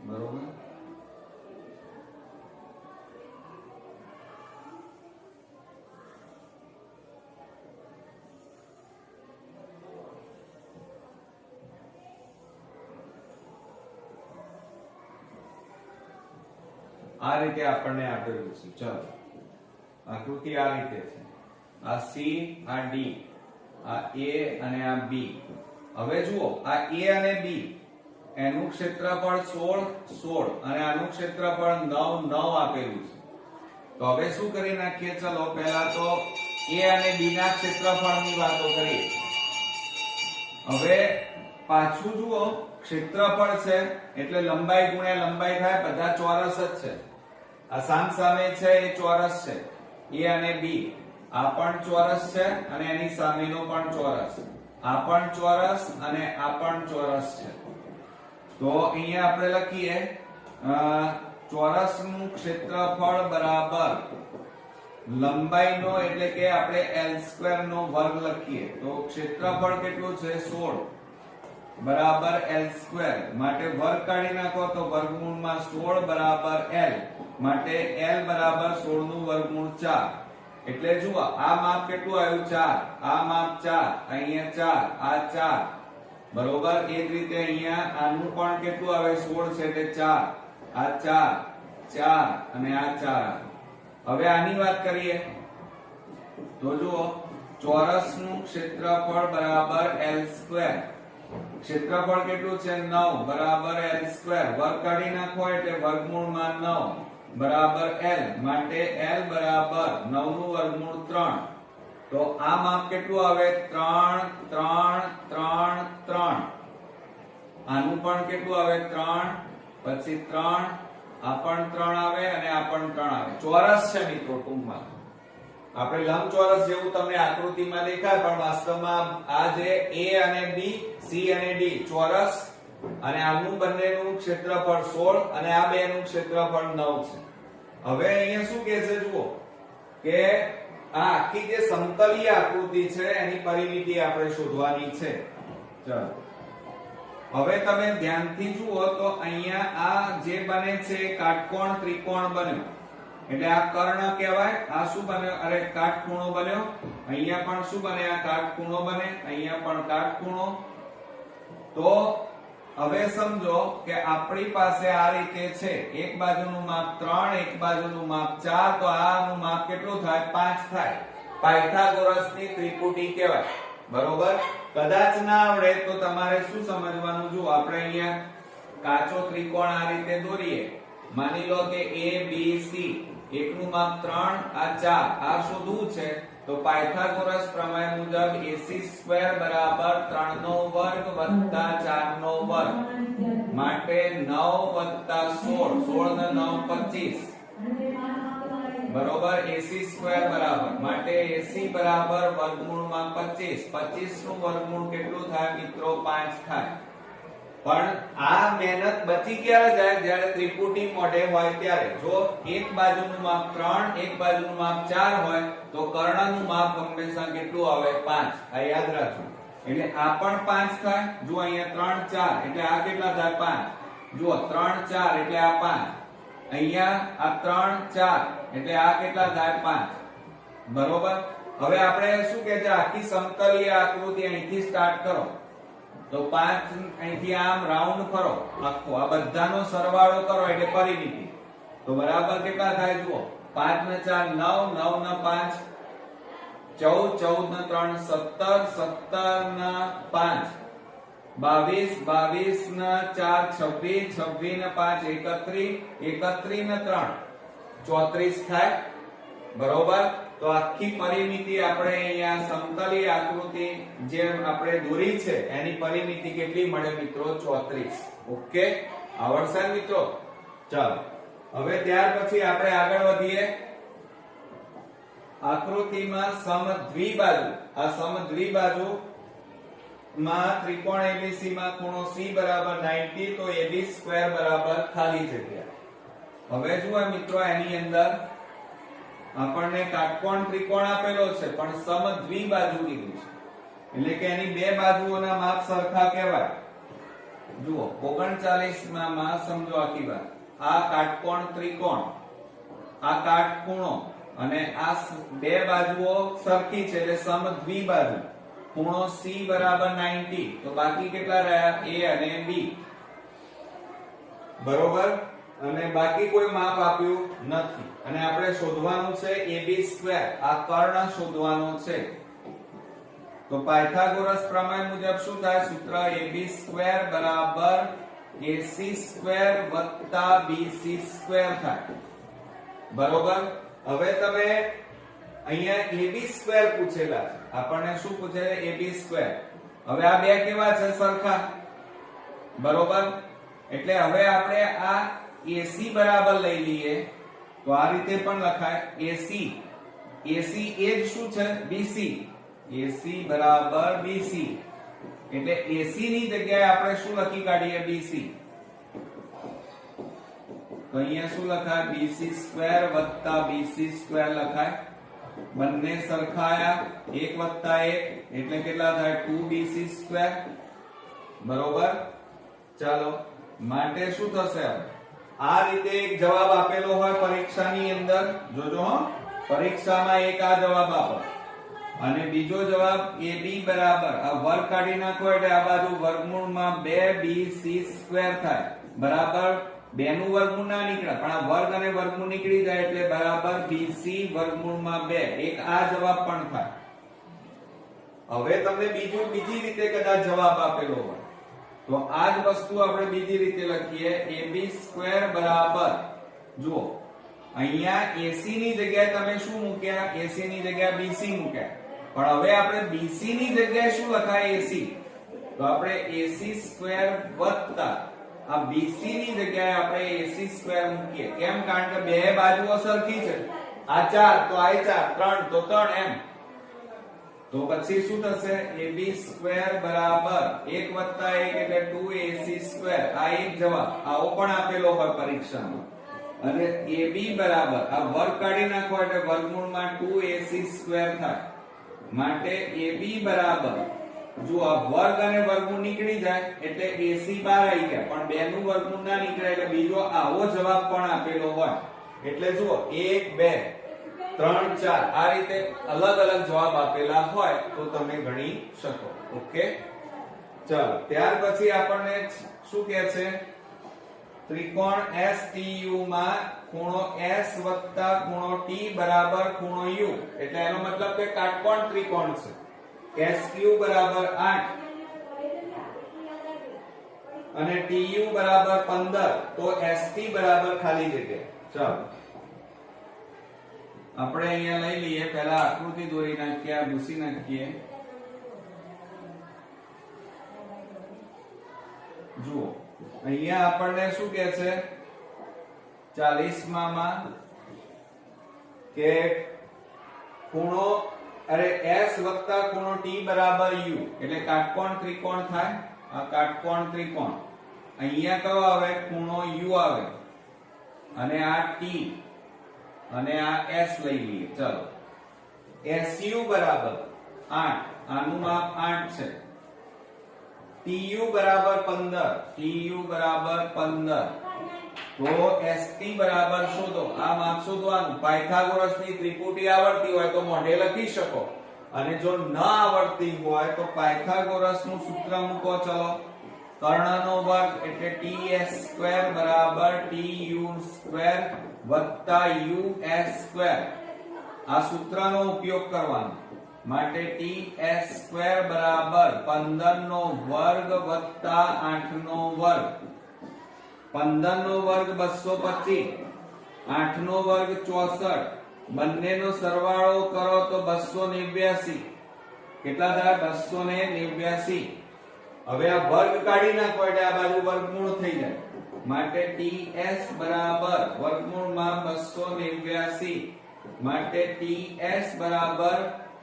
બરોબર આ રીતે આપણને આપેલું છે ચલો આકૃતિ આ રીતે છે આ C આ D આ A અને આ B હવે જુઓ આ A અને B એનું ક્ષેત્રફળ 16 16 અને આનું ક્ષેત્રફળ 9 9 આપેલું છે તો હવે શું કરી નાખીએ ચલો પહેલા તો A અને B ના ક્ષેત્રફળની વાતો કરીએ હવે પાછું જુઓ ક્ષેત્રફળ છે એટલે લંબાઈ ગુણ્યા લંબાઈ થાય બધા ચોરસ જ છે આ સામે છે એ ચોરસ છે A અને B આ પણ ચોરસ છે અને એની સામેનો પણ ચોરસ આ પણ ચોરસ અને આ પણ ચોરસ છે તો અહીંયા આપણે લખીએ ચોરસનું ક્ષેત્રફળ બરાબર લંબાઈનો એટલે કે આપણે L² નો વર્ગ લખીએ તો ક્ષેત્રફળ કેટલું છે 16 બરાબર L² માટે વર્ગ કાઢી નાખો તો વર્ગમૂળમાં 16 બરાબર L માટે L બરાબર 16 નું વર્ગમૂળ 4 એટલે જુઓ આ માપ કેટલું આવ્યું 4 આ માપ 4 અહીંયા 4 આ 4 બરોબર એ જ રીતે અહીંયા આનું પણ કેટલું આવે 16 છે એટલે 4 આ 4 4 અને આ 4 હવે આની વાત કરીએ તો જુઓ ચોરસનું ક્ષેત્રફળ બરાબર L² ક્ષેત્રફળ કેટલું છે 9 બરાબર L² વર્ગ કાઢી નાખો એટલે વર્ગમૂળમાં 9 બરાબર L માટે L બરાબર 9 નું વર્ગમૂળ 3 તો આ માપ કેટલું આવે 3 3 3 3 આનું પણ કેટલું આવે 3 પછી 3 આ પણ 3 આવે અને આ પણ 3 આવે ચોરસ છે મિત્રો ટૂંકમાં આપણે લંબચોરસ જેવું તમને આકૃતિમાં દેખાય પણ વાસ્તવમાં આ જે A અને B C અને D ચોરસ અને આનું બંનેનું ક્ષેત્રફળ 16 અને આ બેનું ક્ષેત્રફળ 9 છે હવે અહીંયા શું કહે છે જુઓ કે આ આખી જે સમતલીય આકૃતિ છે એની પરિમિતિ આપણે શોધવાની છે ચલો હવે તમે ધ્યાનથી જુઓ તો અહીંયા આ જે બને છે કાટકોણ ત્રિકોણ બન્યો એટલે આ કર્ણ કહેવાય આ શું બન્યો અરે કાટખૂણો બન્યો અહીંયા પણ શું બને આ કાટખૂણો બને અહીંયા પણ કાટખૂણો તો હવે સમજો કે આપણી પાસે આ રીતે છે એક બાજુનું માપ 3 એક બાજુનું માપ 4 તો આનું માપ કેટલું થાય 5 થાય પાયથાગોરસની ત્રિપુટી કહેવાય બરોબર કદાચ ના આવડે તો તમારે શું સમજવાનું જો આપણે અહીંયા કાચો ત્રિકોણ આ રીતે દોરીએ માની લો કે A B C એકનું માપ 3 આ 4 આ શોધવું છે તો પાયથાગોરસ પ્રમેય મુજબ AC² બરાબર 3 નો વર્ગ વત્તા 4 નો વર્ગ માટે 9 વત્તા 16 16 ને 9 25 બરોબર AC² બરાબર માટે AC બરાબર વર્ગમૂળમાં 25 25 નું વર્ગમૂળ કેટલું થાય મિત્રો 5 થાય પણ આ મહેનત બચી ક્યારે જાય જ્યારે ત્રિપુટી મોઢે હોય ત્યારે જો એક બાજુનું માપ 3 એક બાજુનું માપ 4 હોય તો કર્ણનું માપ હંમેશા કેટલું આવે 5 આ યાદ રાખજો એટલે આ પણ 5 થાય જો અહીંયા 3 4 એટલે આ કેટલા થાય 5 જુઓ 3 4 એટલે આ 5 અહીંયા આ 3 4 એટલે આ કેટલા થાય 5 બરોબર હવે આપણે શું કહે છે આખી સમતલીય આકૃતિ અહીંથી સ્ટાર્ટ કરો તો 5 અહીંથી આમ રાઉન્ડ કરો આખો આ બધાનો સરવાળો કરો એટલે પરિમિતિ તો બરાબર કેટલા થાય જુઓ 5 ને 4 9 9 ને 5 14 14 ને 3 17 17 ને 5 22 22 ને 4 26 26 ને 5 31 31 ને 3 34 થાય બરોબર તો આખી પરિમિતિ આપણે અહીંયા સમતલીય આકૃતિ જે આપણે દોરી છે એની પરિમિતિ કેટલી મળે મિત્રો 34 ઓકે આવડશે મિત્રો ચાલો હવે ત્યાર પછી આપણે આગળ વધીએ આકૃતિમાં સમદ્વિબાજુ આ સમદ્વિબાજુ માં ત્રિકોણ ABC માં ખૂણો C બરાબર 90 તો AB² બરાબર ખાલી જગ્યા હવે જુઓ મિત્રો એની અંદર આપણને કાટકોણ ત્રિકોણ આપેલો છે પણ સમદ્વિબાજુ કીધું છે એટલે કે એની બે બાજુઓના માપ સરખા કહેવાય જુઓ 39 માં સમજો આખી વાત આ કાટકોણ ત્રિકોણ આ કાટખૂણો અને આ બે બાજુઓ સરખી છે એટલે સમદ્વિબાજુ ખૂણો C બરાબર 90 તો બાકી કેટલા રહ્યા A અને B બરોબર અને બાકી કોઈ માપ આપ્યું નથી અને આપણે શોધવાનું છે AB² આ કર્ણ શોધવાનો છે તો પાયથાગોરસ પ્રમેય મુજબ શું થાય સૂત્ર AB² બરાબર AC² વત્તા BC² થાય બરોબર હવે તમે અહીંયા AB² પૂછેલા છે આપણને શું પૂછે છે AB² હવે આ બે કેવા છે સરખા બરોબર એટલે હવે આપણે આ AC બરાબર લઈ લઈએ તો આ રીતે પણ લખાય AC AC એ જ શું છે BC AC બરાબર BC એટલે AC ની જગ્યાએ આપણે શું લખી કાઢીએ BC તો અહીંયા શું લખાય BC² વત્તા BC² લખાય બંને સરખાયા 1 વત્તા 1 એટલે કેટલા થાય 2bc², બરોબર. ચાલો, માટે શું થશે? આ રીતે એક જવાબ આપેલો હોય પરીક્ષાની અંદર, જોજો હો, પરીક્ષામાં એક આ જવાબ આપો અને બીજો જવાબ ab બરાબર આ વર્ગ કાઢી નાખો એટલે આ બાજુ વર્ગમૂળમાં 2bc² થાય, બરાબર. 2 નું વર્ગમૂળ ના નીકળે પણ આ વર્ગ અને વર્ગમૂળ નીકળી જાય એટલે બરાબર bc વર્ગમૂળમાં 2. એક આ જવાબ પણ થાય. હવે તમને બીજી રીતે કદાચ જવાબ આપેલો હોય તો આ જ વસ્તુ આપણે બીજી રીતે લખીએ, ab² બરાબર, જુઓ અહીંયા AC ની જગ્યાએ તમે શું મૂક્યા? AC ની જગ્યાએ BC મૂક્યા, પણ હવે આપણે BC ની જગ્યાએ શું લખાય? AC. તો આપણે AC² વત્તા આ BC ની જગ્યાએ આપણે AC² મૂકીએ. કેમ? કારણ કે બે બાજુઓ સરખી છે. આ 4 તો આ 4, 3 તો 3 એમ. તો પછી શું થશે? ab² બરાબર 1 વત્તા 1 એટલે 2ac². આ એક જવાબ આવો પણ આપેલો હોય પરીક્ષામાં. અને ab બરાબર આ વર્ગ કાઢી નાખો એટલે વર્ગમૂળમાં 2ac² થાય. માટે ab બરાબર, જો આ વર્ગ અને વર્ગમૂળ નીકળી જાય એટલે ac બહાર આવી ગયા, પણ 2 નું વર્ગમૂળ ના નીકળે એટલે બીજો આવો જવાબ પણ આપેલો હોય. એટલે જુઓ 1 2 3 4 આ રીતે અલગ અલગ જવાબ આપેલા હોય તો તમે ગણી શકો. ઓકે, ચાલો ત્યાર પછી આપણને શું કહે છે? ત્રિકોણ STU માં ખૂણો S વત્તા ખૂણો T બરાબર ખૂણો U, એટલે એનો મતલબ કે કાટકોણ ત્રિકોણ છે. SQ બરાબર 8 અને TU બરાબર 15, તો ST બરાબર ખાલી જગ્યા. ચાલો આપણે અહીંયા લઈ લઈએ, પહેલા આકૃતિ દોરી નાખીએ, આ ભૂસી નાખીએ. જુઓ અહીંયા આપણને શું કહે છે 40 માં કે ખૂણો S વત્તા ખૂણો T બરાબર U, એટલે કાટકોણ ત્રિકોણ થાય. આ કાટકોણ ત્રિકોણ અહીંયા કયો આવે? ખૂણો U આવે અને આ T અને આ S લઈ લઈએ. ચલો SU બરાબર 8, આનું માપ 8 છે. TU બરાબર 15, TU બરાબર 15, તો ST બરાબર શોધો. આ માપ શોધવાનું. પાયથાગોરસની ત્રિપુટી આવડતી હોય તો મોઢે લખી શકો, અને જો ન આવડતી હોય તો પાયથાગોરસનું સૂત્ર મૂકો. ચલો, કર્ણનો વર્ગ એટલે TS² બરાબર TU² વત્તા US². આ સૂત્રનો ઉપયોગ કરવાનો. માટે TS² બરાબર 15 નો વર્ગ વત્તા 8 નો વર્ગ. 15 નો વર્ગ 225, 8 નો વર્ગ 64, બંનેનો સરવાળો કરો તો 289. કેટલા થાય? 289. હવે આ વર્ગ કાઢી નાખો એટલે આ બાજુ વર્ગમૂળ થઈ જાય. માટે TS બરાબર વર્ગમૂળમાં 289, માટે TS બરાબર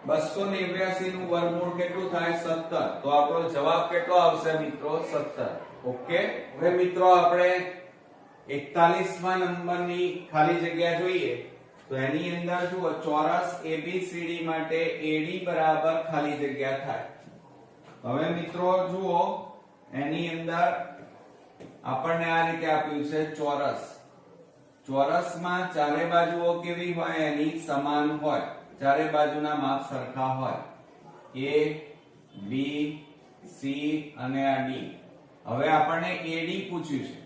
289 નું વર્ગમૂળ કેટલું થાય? 17. તો આપણો જવાબ કેટલો આવશે મિત્રો? 17. ઓકે, હવે મિત્રો આપણે 41મા નંબરની ખાલી જગ્યા જોઈએ. તો એની અંદર જુઓ, ચોરસ ABCD માટે AD બરાબર ખાલી જગ્યા થાય. હવે મિત્રો જુઓ, એની અંદર આપણને આ રીતે આપ્યું છે ચોરસ. ચોરસમાં ચારે બાજુઓ કેવી હોય? એની સમાન હોય, ચારે બાજુના માપ સરખા હોય. A, B, C અને આ D. હવે આપણને AD પૂછ્યું છે,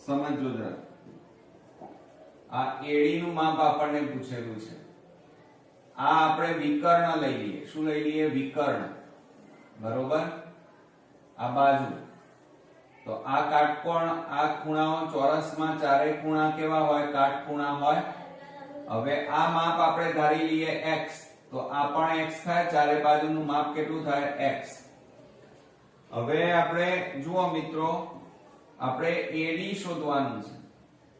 સમજો જરા. આ AD નું માપ આપણને પૂછેલું છે. આ આપણે વિકર્ણ લઈ લઈએ. શું લઈ લઈએ? વિકર્ણ. બરોબર, આ બાજુ. તો આ કાટકોણ, આ ખૂણાઓ ચોરસમાં ચારે ખૂણા કેવા હોય? કાટખૂણા હોય. હવે આ માપ આપણે ધારી લઈએ x, તો આ પણ x થાય. ચારે બાજુનું માપ કેટલું થાય? x. હવે આપણે જુઓ મિત્રો, આપણે AD શોધવાનું છે.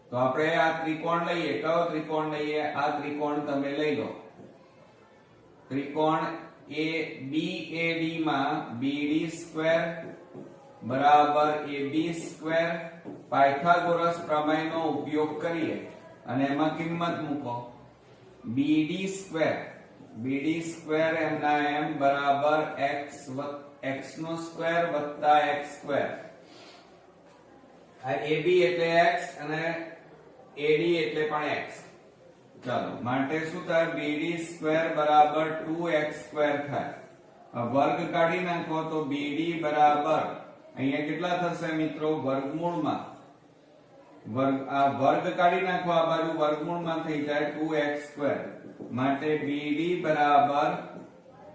તો આપણે આ ત્રિકોણ લઈએ. કયો ત્રિકોણ લઈએ? આ ત્રિકોણ તમે લઈ લો. ત્રિકોણ ABAD માં BD² બરાબર AB² પાયથાગોરસ પ્રમેયનો ઉપયોગ કરીએ અને એમાં કિંમત મૂકો. BD² BD સ્ક્વેર એમના એમ બરાબર x નો સ્ક્વેર વત્તા x સ્ક્વેર. આ AB એટલે x અને AD એટલે પણ x. ચાલો માટે શું થાય BD સ્ક્વેર બરાબર 2x સ્ક્વેર થાય. આ વર્ગ કાઢી નાખો તો BD બરાબર અહીંયા કેટલા થશે મિત્રો વર્ગમૂળમાં આ વર્ગ કાઢી નાખો આ બાજુ વર્ગમૂળમાં થઈ જાય 2x સ્ક્વેર. માટે BD બરાબર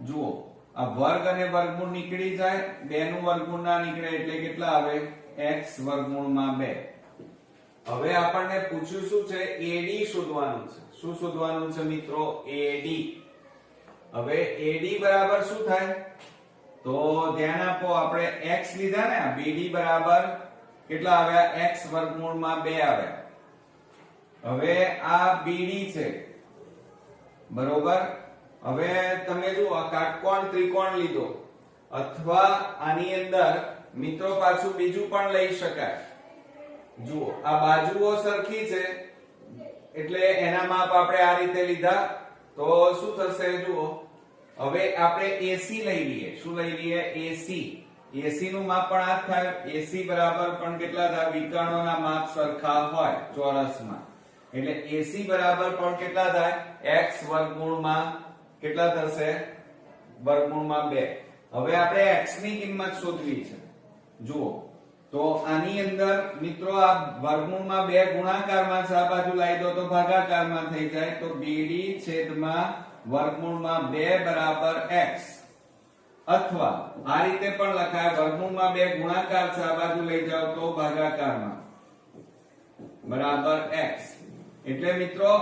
જુઓ આ વર્ગ અને વર્ગમૂળ નીકળી જાય બે નું વર્ગમૂળ ના નીકળે એટલે કેટલા આવે x વર્ગમૂળમાં 2. હવે આપણને પૂછ્યું શું છે AD શોધવાનું છે. શું શોધવાનું છે મિત્રો AD. હવે AD બરાબર શું થાય તો ધ્યાન આપો આપણે x લીધા ને BD બરાબર કેટલા આવ્યા x વર્ગમૂળમાં 2 આવ્યા. હવે આ BD છે બરોબર. હવે તમે જુઓ આ કાટકોણ ત્રિકોણ લીધો અથવા આની અંદર મિત્રો પાછું બીજું પણ લઈ શકાય. જુઓ આ બાજુઓ સરખી છે એટલે એના માપ આપણે આ રીતે લીધા તો શું થશે જુઓ હવે આપણે AC લઈ લઈએ. શું લઈ લઈએ AC. AC નું માપ પણ આ થાય. AC બરાબર પણ કેટલા થાય વિકર્ણોના માપ સરખા હોય ચોરસમાં એટલે AC બરાબર પણ કેટલા થાય x વર્ગમૂળમાં કેટલા થશે વર્ગમૂળમાં 2. હવે આપણે x ની કિંમત શોધવી છે. જુઓ તો આની અંદર મિત્રો આ વર્ગમૂળમાં 2 ગુણાકારમાં છે આ બાજુ લાવી દો તો ભાગાકારમાં થઈ જાય તો BD છેદમાં વર્ગમૂળમાં 2 બરાબર x. અથવા આ રીતે પણ લખાય વર્ગમૂળમાં 2 ગુણાકાર છે આ બાજુ લઈ જાવ તો ભાગાકારમાં બરાબર x. એટલે મિત્રો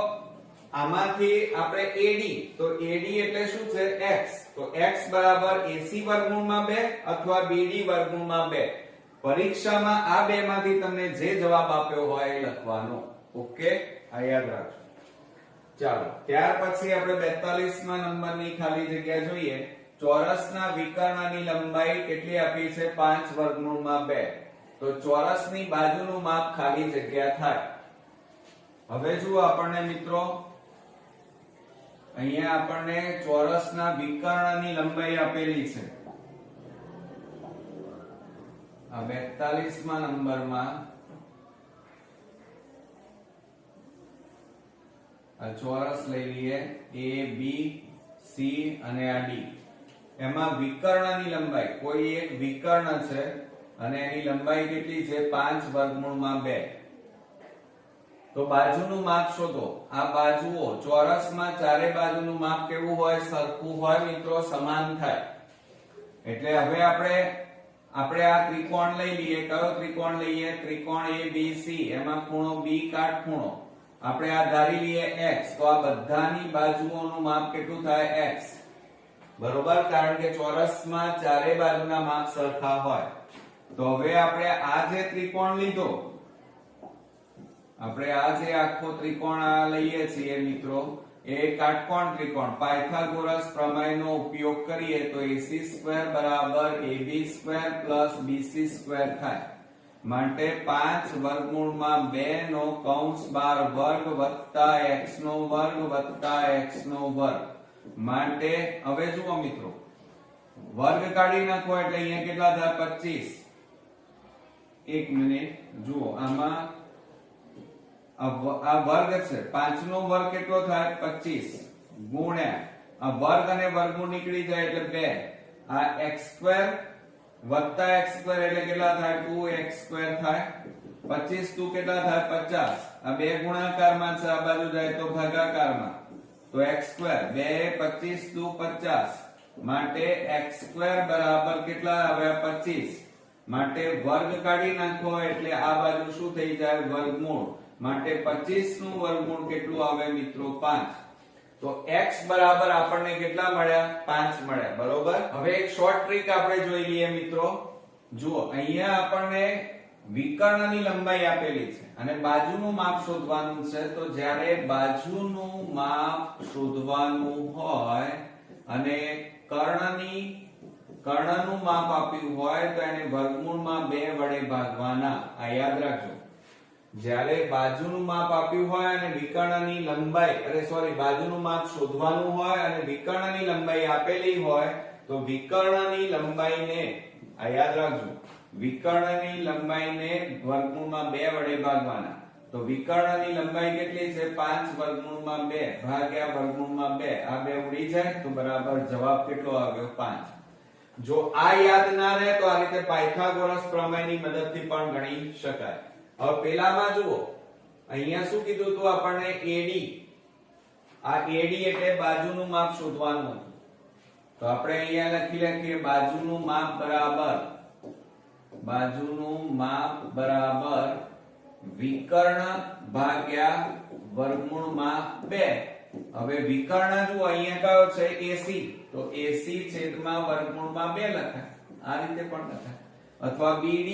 આમાંથી આપણે AD તો AD એટલે શું છે x. તો x બરાબર AC વર્ગમૂળમાં 2 અથવા BD વર્ગમૂળમાં 2. પરીક્ષામાં આ બે માંથી તમને જે જવાબ આપ્યો હોય એ લખવાનો. ઓકે આ યાદ રાખજો. ચાલો ત્યાર પછી આપણે 42મા નંબરની ખાલી જગ્યા જોઈએ. ચોરસના વિકર્ણની લંબાઈ કેટલી આપી છે 5 વર્ગમૂળમાં 2. તો ચોરસની બાજુનું માપ ખાલી જગ્યા થાય. હવે જુઓ આપણને મિત્રો અહીંયા આપણને ચોરસના વિકર્ણની લંબાઈ આપેલી છે. આ 42મા નંબરમાં આ ચોરસ લઈ લઈએ A B C અને આ D. એમાં વિકર્ણની લંબાઈ કોઈ એક વિકર્ણ છે અને એની લંબાઈ કેટલી છે 5 વર્ગમૂળમાં 2. તો બાજુનું માપ શોધો. આ બાજુઓ ચોરસમાં ચારે બાજુનું માપ કેવું હોય સરખું હોય મિત્રો સમાન થાય. એટલે હવે આપણે આ ત્રિકોણ લઈ લઈએ. કયો ત્રિકોણ લઈએ ત્રિકોણ ABC. એમાં ખૂણો B કાટખૂણો આપણે આ ધારી લઈએ x. તો આ બધાની બાજુઓનું માપ કેટલું થાય x બરોબર. કારણ કે ચોરસમાં ચારે બાજુના માપ સરખા હોય. તો હવે આપણે આ જે ત્રિકોણ લીધો આપણે આ જે આખો ત્રિકોણ લઈએ છીએ મિત્રો એ કાટકોણ ત્રિકોણ પાયથાગોરસ પ્રમેયનો ઉપયોગ કરીએ તો AC સ્ક્વેર બરાબર AB square plus BC square થાય. માટે 5 વર્ગમૂળમાં 2 નો કૌંસ 12 વર્ગ વત્તા x નો વર્ગ વત્તા x નો વર્ગ. માટે હવે જુઓ મિત્રો વર્ગ કાઢી નાખો એટલે અહીંયા કેટલા થાય 25. એક મિનિટ જુઓ આમાં આ વર્ગ છે 5 નો વર્ગ કેટલો થાય 25 ગુણ્યા આ વર્ગ અને વર્ગમૂળ નીકળી જાય એટલે 2. આ x સ્ક્વેર વત્તા x સ્ક્વેર એટલે કેટલા થાય 2x સ્ક્વેર થાય. 25 તું કેટલા થાય 50. આ બે ગુણાકારમાં છે આ બાજુ જાય તો ભાગાકારમાં તો x સ્ક્વેર 2 25 તું 50. માટે x સ્ક્વેર બરાબર કેટલા આવ્યા 25. માટે વર્ગ કાઢી નાખો એટલે આ બાજુ શું થઈ જાય વર્ગમૂળ. માટે 25 નું વર્ગમૂળ કેટલું આવે મિત્રો 5. તો x બરાબર આપણને કેટલા મળ્યા 5 મળ્યા બરોબર. હવે એક શોર્ટ ટ્રીક આપણે જોઈ લઈએ મિત્રો. જુઓ અહીંયા આપણને વિકર્ણની લંબાઈ આપેલી છે અને બાજુનું માપ શોધવાનું છે. તો જ્યારે બાજુનું માપ શોધવાનું હોય અને કર્ણનું માપ આપ્યું હોય તો એને વર્ગમૂળમાં 2 વડે ભાગવાના. આ યાદ રાખજો. જ્યારે બાજુનું માપ આપ્યું હોય અને વિકર્ણની લંબાઈ બાજુનું માપ શોધવાનું હોય અને વિકર્ણની લંબાઈ આપેલી હોય તો વિકર્ણની લંબાઈને આ યાદ રાખજો, વિકર્ણની લંબાઈને વર્ગમૂળમાં 2 વડે ભાગવાના. તો વિકર્ણની લંબાઈ કેટલી છે? 5 વર્ગમૂળમાં 2 ભાગ્યા વર્ગમૂળમાં 2. આ 2 ઉડી જાય તો બરાબર જવાબ કેટલો આવ્યો? 5. જો આ યાદ ના રહે તો આ રીતે પાયથાગોરસ પ્રમેયની મદદથી પણ ગણી શકાય. હવે પેલામાં જુઓ, અહીંયા શું કીધું હતું આપણને? AD. આ AD એટલે બાજુનું માપ શોધવાનું હતું. તો આપણે અહીંયા લખીએ બાજુનું માપ બરાબર વિકર્ણ ભાગ્યા વર્ગમૂળમાં 2. હવે વિકર્ણ જુઓ અહીંયા કયો છે? AC. તો AC છેદમાં વર્ગમૂળમાં 2 લખાય. આ રીતે પણ લખાય. અથવા BD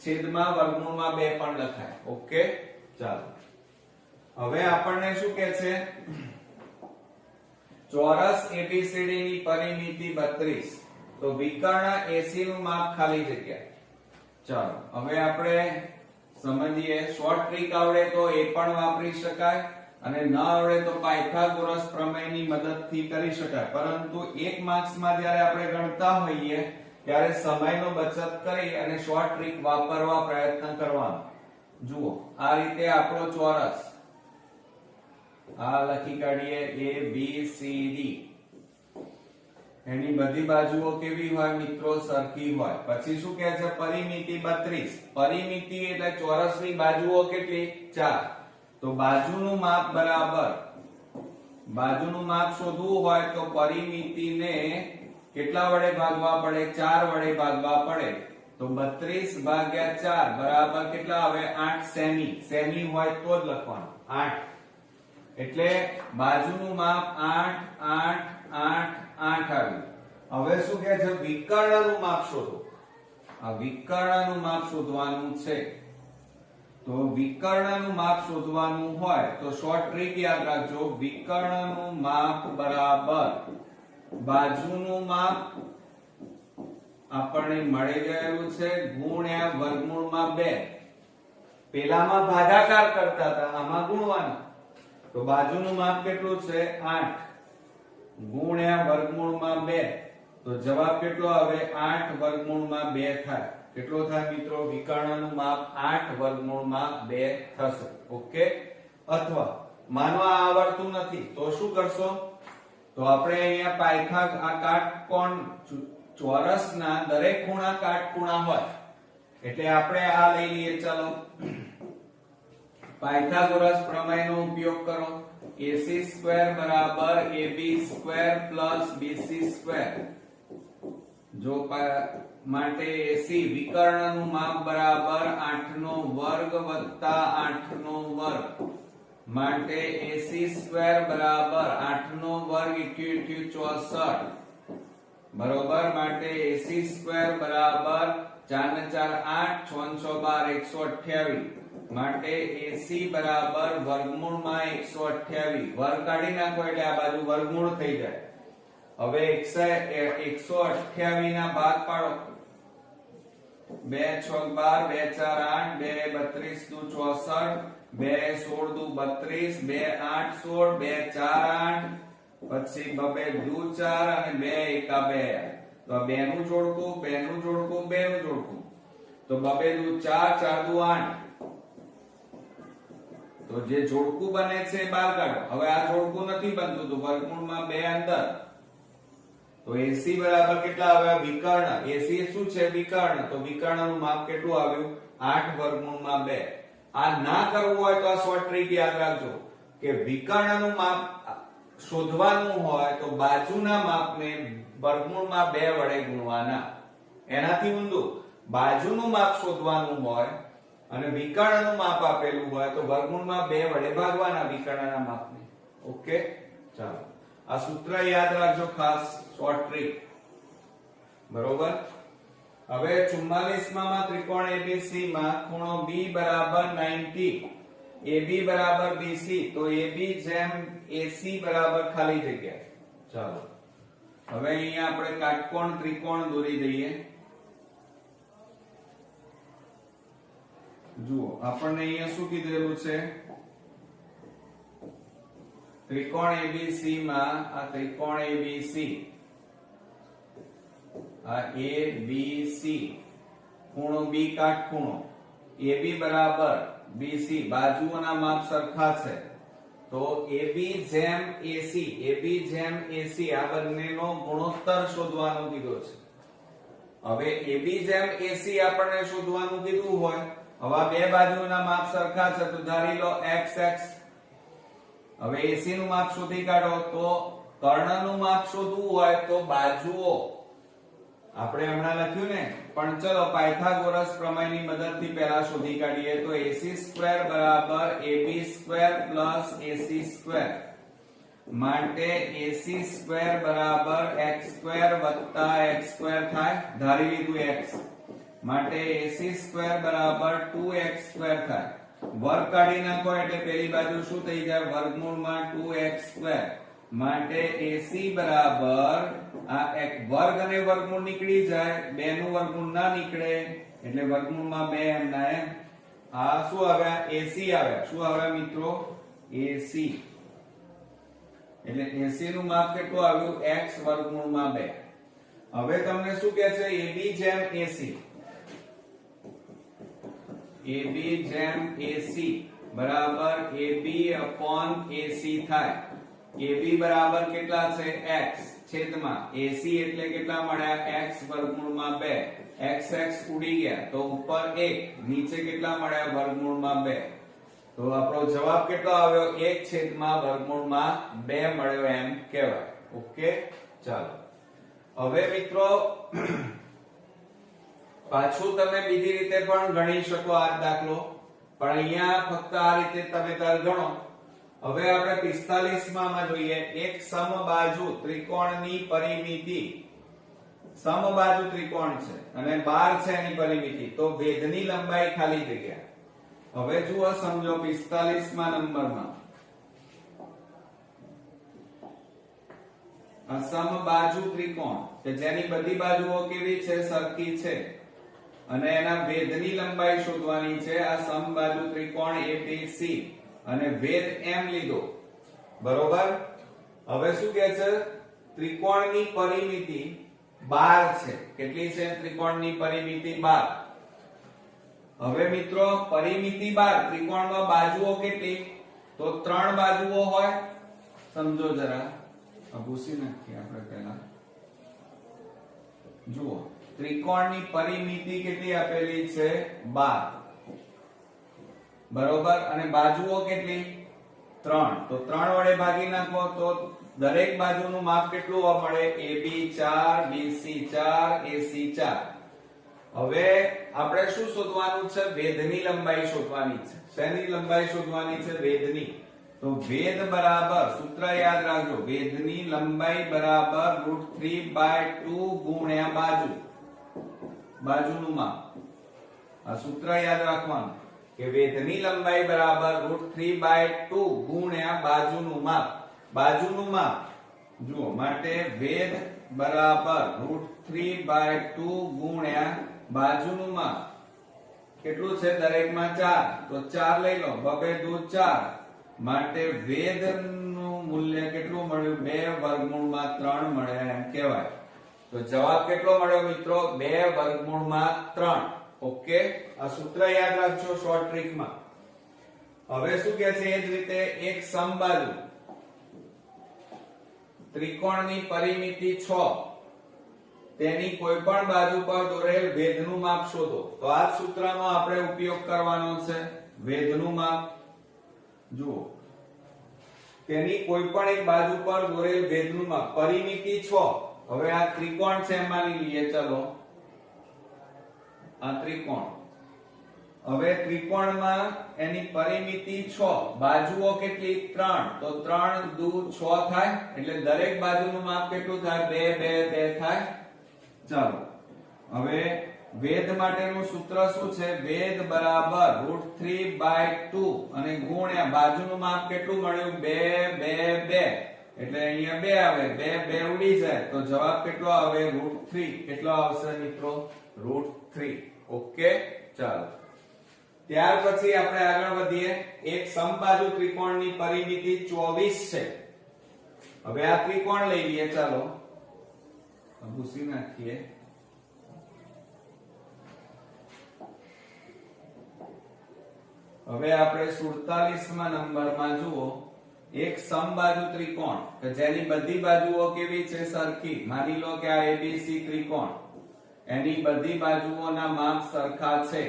છેદમાં વર્ગમૂળમાં 2 પણ લખાય. ઓકે, ચાલો. હવે આપણને શું કહે છે? ચોરસ ABCD ની પરિમિતિ 32. તો વિકર્ણ AC નું માપ ખાલી જગ્યા. ચાલો હવે આપણે સમજીએ. શોર્ટ ટ્રીક આવડે તો એ પણ વાપરી શકાય અને ન આવડે તો પાયથાગોરસ પ્રમેયની મદદથી કરી શકાય. પરંતુ 1 માર્ક્સમાં જ્યારે આપણે ગણતા હોઈએ ત્યારે સમયનો બચત કરી અને શોર્ટ ટ્રીક વાપરવા પ્રયત્ન કરવાનો. જુઓ, આ રીતે આપણો ચોરસ આ લખી કાઢીએ ABCD. એની બધી બાજુઓ કેવી હોય મિત્રો? સરખી હોય. પછી શું કહે છે? પરિમિતિ 32. પરિમિતિ એટલે ચોરસની બાજુઓ કેટલી? 4. તો બાજુનું માપ બરાબર, બાજુનું માપ શોધવું હોય તો પરિમિતિને કેટલા વડે ભાગવા પડે? 4 વડે ભાગવા પડે. તો 32 ભાગ્યા 4 બરાબર કેટલા આવે? 8 સેમી. સેમી હોય તો જ લખવાનું 8. એટલે બાજુનું માપ 8 8 8 8 આવ્યું. હવે શું કહે છે? વિકર્ણનું માપ શોધો. આ વિકર્ણનું માપ શોધવાનું છે. તો વિકર્ણનું માપ શોધવાનું હોય તો શોર્ટ ટ્રીક યાદ રાખજો. વિકર્ણનું માપ બરાબર બાજુનું માપ આપણને મળી ગયેલું છે ગુણ્યા વર્ગમૂળમાં 2. પેલામાં ભાગાકાર કરતા હતા, આમાં ગુણવાનું. તો બાજુનું માપ કેટલું છે? 8 ગુણ્યા વર્ગમૂળમાં 2. તો જવાબ કેટલો આવે? 8 વર્ગમૂળમાં 2 થાય. કેટલો થાય મિત્રો? વિકર્ણનું માપ 8 વર્ગમૂળમાં 2 થશે. ઓકે. અથવા માનવા આવડતું નથી તો શું કરશો? તો આપણે અહીંયા આ કાટકોણ ચોરસના દરેક ખૂણા કાટખૂણા હોય એટલે આપણે આ લઈ લઈએ. ચાલો પાયથાગોરસ પ્રમેયનો ઉપયોગ કરો. AC સ્ક્વેર બરાબર AB square plus BC square. જો માટે AC વિકર્ણનું માપ બરાબર 8 નો વર્ગ વત્તા 8 નો વર્ગ. માટે AC સ્ક્વેર બરાબર 8 નો વર્ગ = 64 બરોબર. માટે AC સ્ક્વેર બરાબર 4 ને 4 8 6 ને 6 12 128. માટે AC બરાબર વર્ગમૂળમાં 128. વર્ગ કાઢી નાખો એટલે આ બાજુ વર્ગમૂળ થઈ જાય. હવે 128 ના ભાગ પાડો. 2 6 12 2 4 8 2 32 દુ 64 2 16 દુ 32 2 8 16 2 4 8 પછી 2 દુ 4 અને 2 એકા 2. તો આ 2 નું જોડકું 2 નું જોડકું 2 નું જોડકું. તો 2 દુ 4 4 દુ 8. તો જે જોડકું બને છે એ બહાર કાઢો. હવે આ જોડકું નથી બનતું તો વર્ગમૂળમાં 2 અંદર. તો AC બરાબર કેટલા આવ્યા? વિકર્ણ. AC શું છે? વિકર્ણ. તો વિકર્ણનું માપ કેટલું આવ્યું? 8 વર્ગમૂળમાં 2. આ ના કરવું હોય તો આ શોર્ટ ટ્રીક યાદ રાખજો કે વિકર્ણનું માપ શોધવાનું હોય તો બાજુના માપને વર્ગમૂળમાં 2 વડે ગુણવાના. એનાથી ઊંધું બાજુનું માપ શોધવાનું હોય અને વિકર્ણનું માપ આપેલું હોય તો વર્ગમૂળમાં 2 વડે ભાગવાના વિકર્ણના માપને. ઓકે, ચાલો આ સૂત્ર યાદ રાખજો ખાસ. શોર્ટ ટ્રીક બરોબર. હવે 44માં ત્રિકોણ ABC માં ખૂણો B બરાબર 90, AB બરાબર BC. તો AB જેમ AC બરાબર ખાલી જગ્યા. ચાલો હવે અહીંયા આપણે કાટકોણ ત્રિકોણ દોરી દઈએ. જુઓ આપણને અહીંયા શું કીધેલું છે, ત્રિકોણ એબીસી માં આ ત્રિકોણ એબીસી આ એબીસી ખૂણો બી કાટખૂણો AB બરાબર BC બાજુઓના માપ સરખા છે તો AB જેમ AC આ બંનેનો ગુણોત્તર શોધવાનો કીધો છે. હવે AB જેમ AC આપણને શોધવાનું કીધું હોય, હવે બે બાજુઓના માપ સરખા છે તો ધારી લો xx. હવે AC નું માપ શોધી કાઢો તો કર્ણનું માપ શોધવું હોય તો બાજુઓ આપણે હમણાં લખ્યું ને, પણ ચલો પાયથાગોરસ પ્રમેયની મદદથી પહેલા શોધી કાઢીએ તો AC² બરાબર AB² AC² માટે AC² બરાબર x² x² થાય, ધારી લીધું x માટે AC² બરાબર 2x² થાય. વર્ગ કાઢી નાખો એટલે પેલી બાજુ શું થઈ જાય, વર્ગમૂળમાં 2x² માટે AC બરાબર આ એક વર્ગ અને વર્ગમૂળ નીકળી જાય, બે નું વર્ગમૂળ ના નીકળે એટલે વર્ગમૂળમાં 2 એમના એમ. આ શું આવ્યા, AC આવ્યા. શું આવ્યા મિત્રો, AC. એટલે AC નું માપ કેટલું આવ્યું, x વર્ગમૂળમાં 2. હવે તમને શું કહે છે, AB જેમ AC AB જેમ AC બરાબર AB/AC થાય. AB બરાબર કેટલા છે, x છેદમાં AC એટલે કેટલા મળ્યા, x વર્ગમૂળમાં 2. x ઉડી ગયા તો ઉપર 1, નીચે કેટલા મળ્યા, વર્ગમૂળમાં 2. તો આપણો જવાબ કેટલો આવ્યો, 1/2 મળ્યો એમ કહેવાય. ઓકે, ચાલો હવે મિત્રો પાછું તમે બીજી રીતે પણ ગણી શકો આ દાખલો, પણ અહીંયા ફક્ત આ રીતે તમે તાર ગણો. હવે આપણે 45 માં જોઈએ, એક સમબાજુ ત્રિકોણની પરિમિતિ, સમબાજુ ત્રિકોણ છે અને 12 છે એની પરિમિતિ, તો ભેદની લંબાઈ ખાલી જગ્યા. હવે જુઓ સમજો 45 નંબરમાં આ સમબાજુ ત્રિકોણ કે જેની બધી બાજુઓ કેવી છે, સરખી છે અને એના ભેદની લંબાઈ શોધવાની છે. આ સમબાજુ ત્રિકોણ ABC અને ભેદ m લીધો, બરોબર. હવે શું કહે છે, ત્રિકોણની પરિમિતિ 12 છે. કેટલી છે ત્રિકોણની પરિમિતિ, 12. હવે મિત્રો પરિમિતિ 12, ત્રિકોણમાં બાજુઓ કેટલી, તો 3 બાજુઓ હોય. સમજો જરા, ભૂસી નાખીએ આપણે પહેલા. જુઓ ત્રિકોણની પરિમિતિ કેટલી આપેલી છે, 12, બરોબર. અને બાજુઓ કેટલી, 3. તો 3 વડે ભાગી નાખો તો દરેક બાજુનું માપ કેટલું મળે, AB 4 BC 4 AC 4. હવે આપણે શું શોધવાનું છે, ભેદની લંબાઈ શોધવાની છે. શેની લંબાઈ શોધવાની છે, ભેદની. તો ભેદ બરાબર, સૂત્ર યાદ રાખજો, ભેદની લંબાઈ બરાબર √3/2 ગુણ્યા બાજુ, બાજુનું માપ. આ સૂત્ર યાદ રાખવાનું કે ભેદની લંબાઈ બરાબર √3/2 ગુણ્યા બાજુનું માપ. બાજુનું માપ જુઓ, માટે ભેદ બરાબર √3/2 ગુણ્યા બાજુનું માપ કેટલું છે, દરેકમાં 4, તો 4 લઈ લો, 2 2 4 માટે ભેદનું મૂલ્ય કેટલું મળ્યું, 2/3 મળ્યા એમ કહેવાય. તો જવાબ કેટલો મળ્યો મિત્રો, 2/3. ઓકે, આ સૂત્ર યાદ રાખજો શોર્ટ ટ્રીકમાં. હવે શું કહે છે, એ જ રીતે એક સમબાજુ ત્રિકોણની પરિમિતિ 6, તેની કોઈ પણ બાજુ પર દોરેલ ભેદનું માપ શોધો. તો આ સૂત્રનો આપણે ઉપયોગ કરવાનો છે, ભેદનું માપ. જુઓ તેની કોઈ પણ એક બાજુ પર દોરેલ ભેદનું માપ, પરિમિતિ 6. હવે આ ત્રિકોણ છે માની લઈએ, ચલો આ ત્રિકોણ. હવે ત્રિકોણમાં એની પરિમિતિ 6, બાજુઓ કેટલી, 3. તો 3 દુ 6 થાય એટલે દરેક બાજુનું માપ કેટલું થાય, 2 2 2 થાય. ચાલો હવે ભેદ માટેનું સૂત્ર શું છે, ભેદ બરાબર √3/2 અને ગુણ્યા બાજુનું માપ કેટલું મળ્યું, 2 2 2 એટલે અહીંયા 2 આવે, 2 2 ઉડી જાય તો જવાબ કેટલો આવે, √3. કેટલો આવશે મિત્રો, √3. ઓકે, ચાલો ત્યાર પછી આપણે આગળ વધીએ. એક સમબાજુ ત્રિકોણની પરિમિતિ 24 છે. હવે આ ત્રિકોણ લઈ લઈએ. ચાલો ભૂસી નાખીએ. હવે આપણે 47મા નંબરમાં જુઓ, એક સમબાજુ ત્રિકોણ કે જેની બધી બાજુઓ કેવી છે? સરખી. માની લો કે આ એબીસી ત્રિકોણ, એની બધી બાજુઓના માપ સરખા છે.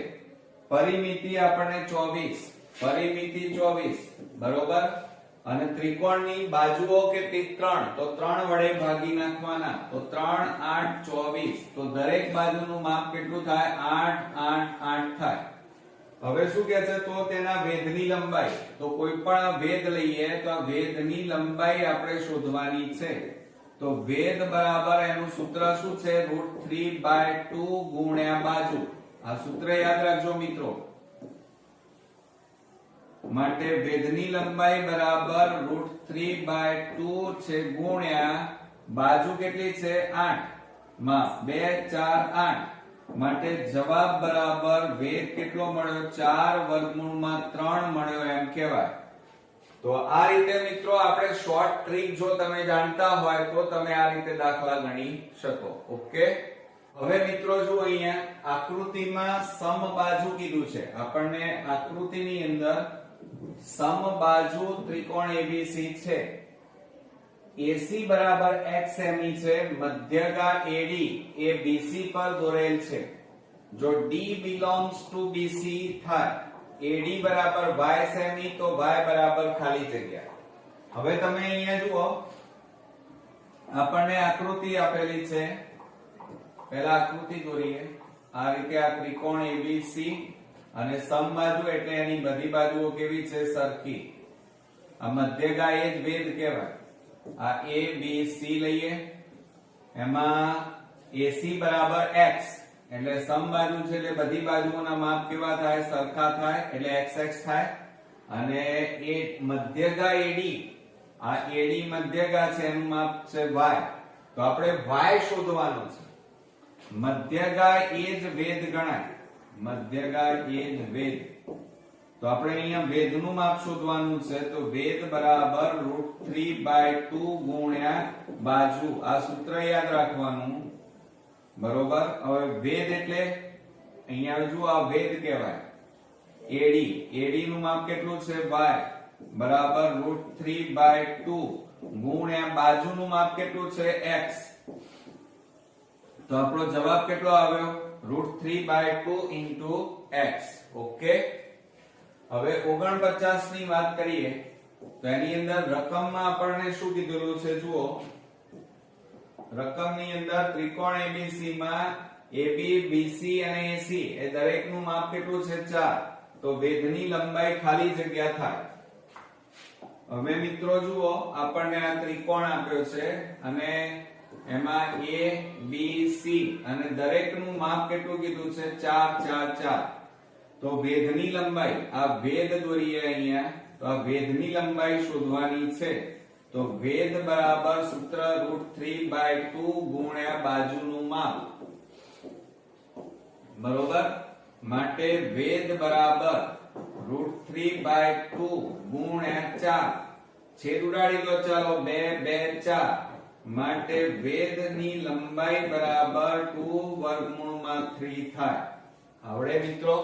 પરિમિતિ આપણને 24, પરિમિતિ 24 બરોબર. અને ત્રિકોણની બાજુઓ કેટલી? 3. તો 3 વડે ભાગી નાખવાના. તો 3 8 24. તો દરેક બાજુનું માપ કેટલું થાય? 8 8 8 થાય. હવે શું કહે છે? તો તેના વેધની લંબાઈ. તો કોઈ પણ વેધ લઈએ તો આ વેધની લંબાઈ આપણે શોધવાની છે. તો વેધ બરાબર એનું સૂત્ર શું છે? √3/2 ગુણ્યા બાજુ. આ સૂત્ર યાદ રાખજો મિત્રો. માટે વેધની લંબાઈ બરાબર √3/2 છે ગુણ્યા બાજુ કેટલી છે? 8 માં 2 4 8. માટે જવાબ બરાબર વેધ કેટલો મળ્યો? 4√3 મળ્યો એમ કહેવાય. તો આ રીતે મિત્રો આપણે શોર્ટ ટ્રીક જો તમે જાણતા હોય તો તમે આ રીતે દાખલા ગણી શકો. ઓકે. હવે મિત્રો જો અહીંયા આકૃતિમાં સમબાજુ કીધું છે. આપણને આકૃતિની અંદર સમબાજુ ત્રિકોણ એબીસી છે. AC બરાબર XME છે. મધ્યગા AD એ BC પર દોરેલ છે. જો D belongs to BC થાય, AD બરાબર YSME તો Y બરાબર ખાલી જગ્યા. હવે તમે અહીંયા જુઓ, આપણને આકૃતિ આપેલી છે. પહેલા આકૃતિ દોરીએ. આ રીતે આ ત્રિકોણ ABC અને સમબાજુ એટલે એની બધી બાજુઓ કેવી છે? સરખી. આ મધ્યગા એ જ વેધ કહેવાય. આ A B C લઈએ, એમાં AC બરાબર X એટલે સમબાજુ છે એટલે બધી બાજુઓના માપ કેવા થાય? સરખા થાય એટલે XX થાય. અને એ મધ્યગા AD, આ AD મધ્યગા છે એનું માપ છે Y. તો આપણે Y શોધવાનું છે. મધ્યગા એ જ વેધ ગણાય. મધ્યગા એ જ વેધ. તો આપણે અહીંયા વેધનું માપ શોધવાનું છે. તો વેધ બરાબર √3/2 ગુણ્યા બાજુ. આ સૂત્ર યાદ રાખવાનું બરોબર. હવે વેધ એટલે અહીંયા જુઓ, આ વેધ કહેવાય. AD, AD નું માપ કેટલું છે? Y બરાબર √3/2 ગુણ્યા બાજુનું માપ કેટલું છે? X. તો આપણો જવાબ કેટલો આવ્યો? √3/2 * x. ઓકે. હવે 49 ની વાત કરીએ તો એની અંદર રકમમાં આપણને શું કીધેલું છે? જુઓ, રકમની અંદર ત્રિકોણ ABC માં AB, BC અને AC એ દરેકનું માપ કેટલું છે? 4. તો વેધની લંબાઈ ખાલી જગ્યા થાય. હવે મિત્રો જુઓ, આપણને આ ત્રિકોણ આપ્યો છે અને એમાં A B C અને દરેકનું માપ કેટલું કીધું છે? 4 4 4. તો વેધની લંબાઈ, આ વેધ દોરીએ અહીંયા. તો આ વેધની લંબાઈ શોધવાની છે. તો વેધ બરાબર સૂત્ર √3/2 ગુણ્યા બાજુનું માપ બરોબર. માટે વેધ બરાબર √3/2 ગુણ્યા 4. છેદ ઉડાડી દો. ચાલો 2 2 4. માટે વેધની લંબાઈ બરાબર 2√3 થાય. આવડે મિત્રો?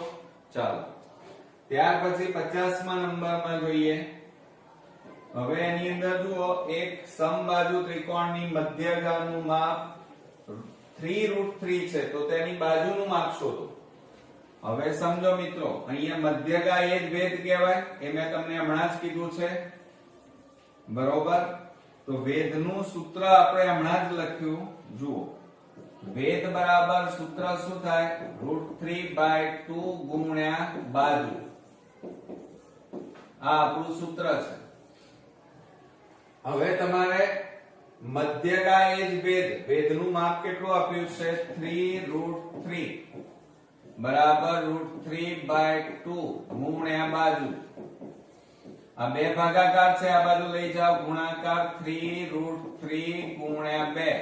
ચાલો ત્યાર પછી 50મા નંબરમાં જોઈએ. હવે એની અંદર જુઓ, એક સમબાજુ ત્રિકોણની મધ્યગાનું માપ 3√3 છે. તો તેની બાજુનું માપ શોધો. હવે સમજો મિત્રો, અહીંયા મધ્યગા એ જ વેધ કહેવાય. એ મેં તમને હમણાં જ કીધું છે બરોબર. તો વેધનું સૂત્ર આપણે હમણાં જ લખ્યું. જુઓ, વેધ બરાબર સૂત્ર શું થાય? √3/2 ગુણ્યા બાજુ. આ આપણું સૂત્ર છે. હવે તમારે મધ્યગા એ જ વેધ, વેધનું માપ કેટલું આપ્યું છે? 3√3 બરાબર √3/2 ગુણ્યા બાજુ. આ બે ભાગાકાર છે, આ બાજુ લઈ જાઓ ગુણાકાર. 3√3 ગુણ્યા 2.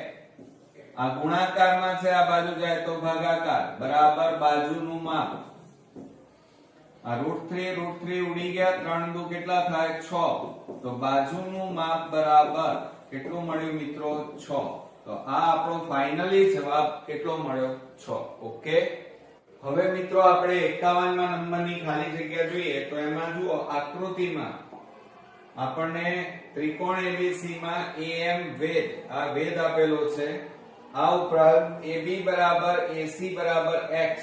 આ ગુણાકારમાં છે, આ બાજુ જાય તો ભાગાકાર બરાબર બાજુનું માપ. આ √3 ઉડી ગયા, 3 દુ કેટલા થાય 6, તો બાજુનું માપ બરાબર કેટલું મળ્યું મિત્રો 6. તો આ આપણો ફાઇનલી જવાબ કેટલો મળ્યો 6. ઓકે. હવે મિત્રો આપણે 51મા નંબરની ખાલી જગ્યા જોઈએ તો એમાં જુઓ આકૃતિમાં આપણને ત્રિકોણ ABC માં AM વેધ, આ વેધ આપેલો છે. આ ઉપરાંત AB બરાબર AC બરાબર x,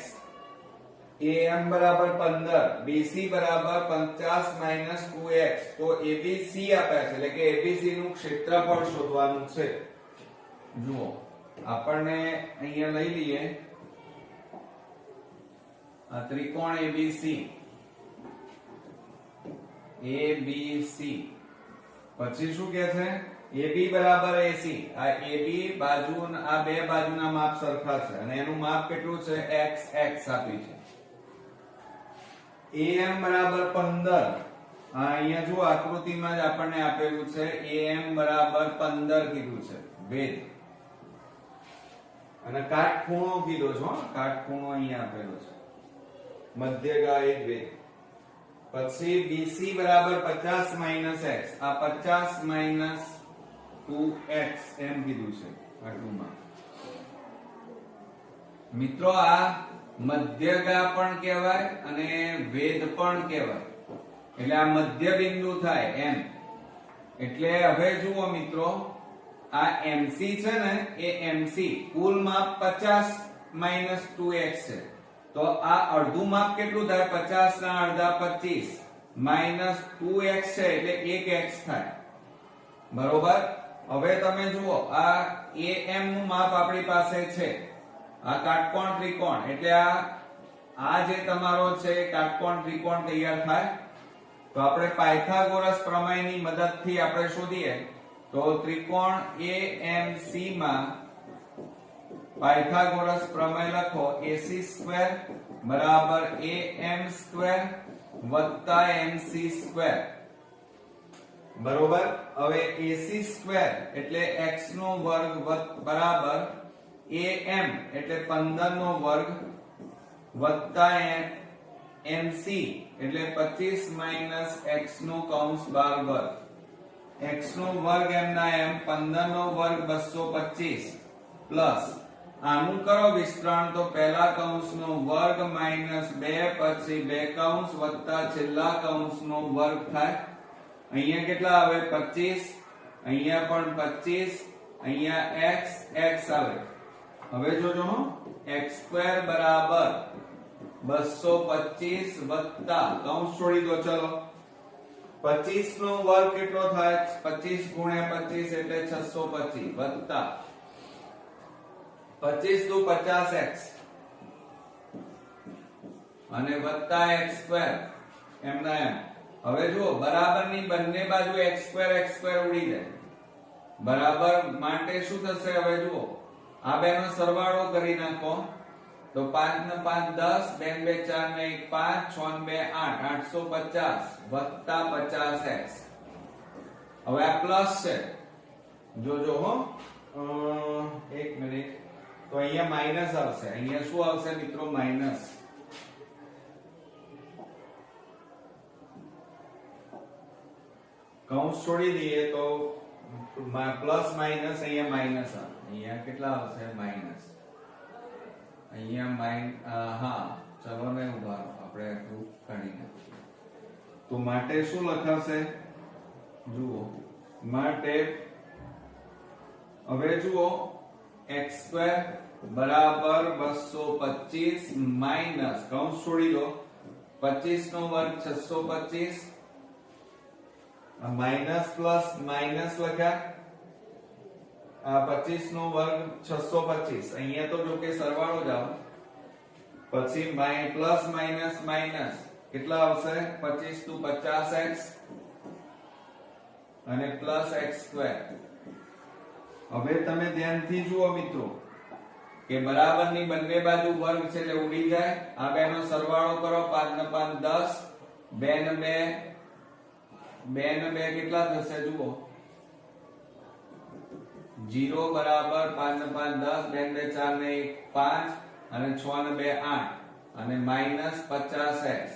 AM બરાબર 15, BC બરાબર 50 - 2x. તો ABC આપ્યા છે એટલે કે ABC નું ક્ષેત્રફળ શોધવાનું છે. જુઓ આપણને અહીંયા લઈ લઈએ આ ત્રિકોણ ABC, પછી શું કે છે AB બરાબર AC. આ AB બાજુ, આ બે બાજુના માપ સરખા છે અને એનું માપ કેટલું છે x આપ્યું છે. AM બરાબર 15, અહીંયા જો આકૃતિમાં જ આપણને આપેલું છે AM બરાબર 15 કીધું છે વેધ, અને કાટખૂણો કીધો છે, કાટખૂણો અહીંયા આપેલો છે, મધ્યગા એક વેધ. પછી BC બરાબર 50 - x, આ 50 - 2x એમ કીધું છે આટલુંમાં. મિત્રો આ મધ્યગા પણ કહેવાય અને વેધ પણ કહેવાય, એટલે આ મધ્ય બિંદુ થાય એમ. એટલે હવે જુઓ મિત્રો, આ MC છે ને, એ MC કુલ માપ 50 - 2x છે. તો આ અડધું માપ કેટલું થાય 50 ના અડધા 25 - 2x છે એટલે 1x થાય. બરોબર. હવે તમે જુઓ આ AM નું માપ આપણી પાસે છે, આ કાટકોણ ત્રિકોણ, એટલે આ જે તમારો છે કાટકોણ ત્રિકોણ તૈયાર થાય. તો આપણે પાયથાગોરસ પ્રમેયની મદદથી આપણે શોધીએ તો ત્રિકોણ AMC માં પાયથાગોરસ પ્રમેય લખો, AC² બરાબર AM² વત્તા MC². બરોબર. હવે AC² એટલે x નો વર્ગ બરાબર AM એટલે 15 નો વર્ગ વત્તા MC એટલે 25 - x નો કૌંસ 12 વર્ગ. x નો વર્ગ એમના એમ, 15 નો વર્ગ 225 પ્લસ આનું કરો વિસ્તરણ તો પહેલા કૌંસનો વર્ગ -2, પછી બે કૌંસ વત્તા છેલ્લા કૌંસનો વર્ગ થાય. અહીંયા કેટલા આવે 25, અહીંયા પણ 25, અહીંયા x આવે. હવે જોજો x² બરાબર 225 વત્તા કૌંસ છોડી દો, ચલો 25 નો વર્ગ કેટલો થાય 25 × 25 એટલે 625 વત્તા 25 દુ 50x અને વત્તા x² એમના એમ. હવે જુઓ બરાબરની બંને બાજુ x² ઉડી જાય. બરાબર માટે શું થશે હવે જુઓ, આ બેનો સરવાળો કરી નાખો તો 5 ને 5 10, 2 2 4 ને 1 5, 6 ને 2 8, 850 વત્તા 50x. હવે આ પ્લસ છે, જોજો હો, એક મિનિટ. તો અહીંયા માઈનસ આવશે, અહીંયા શું આવશે મિત્રો માઈનસ. કૌંસ છોડી દઈએ તો પ્લસ માઈનસ, અહીંયા માઈનસ આવે, અહીંયા કેટલા આવશે માઈનસ, અહીંયા હા ચલો ને ઉભા આપણે એટલું કાઢી નાખીએ. તો માટે શું લખાશે જુઓ, માટે હવે જુઓ x² બરાબર 225 માઈનસ કૌંસ છોડી દો 25 નો વર્ગ 625 માઈનસ પ્લસ માઈનસ લખ્યા, આ 25 નો વર્ગ 625, અહીંયા તો જો કે સરવાળો જ આવે, પછી પ્લસ માઈનસ માઈનસ કેટલા આવશે 25 દુ 50x અને પ્લસ x². હવે તમે ધ્યાનથી જુઓ મિત્રો કે બરાબરની બંને બાજુ વર્ગ છે એટલે ઉડી જાય. આ બેનો સરવાળો કરો 5 ને 5 10, 2 ને 2 કેટલા થશે જુઓ 0 બરાબર 5 ને 5 10, 2 4 ને 1 5 અને 6 ને 2 8 અને -50x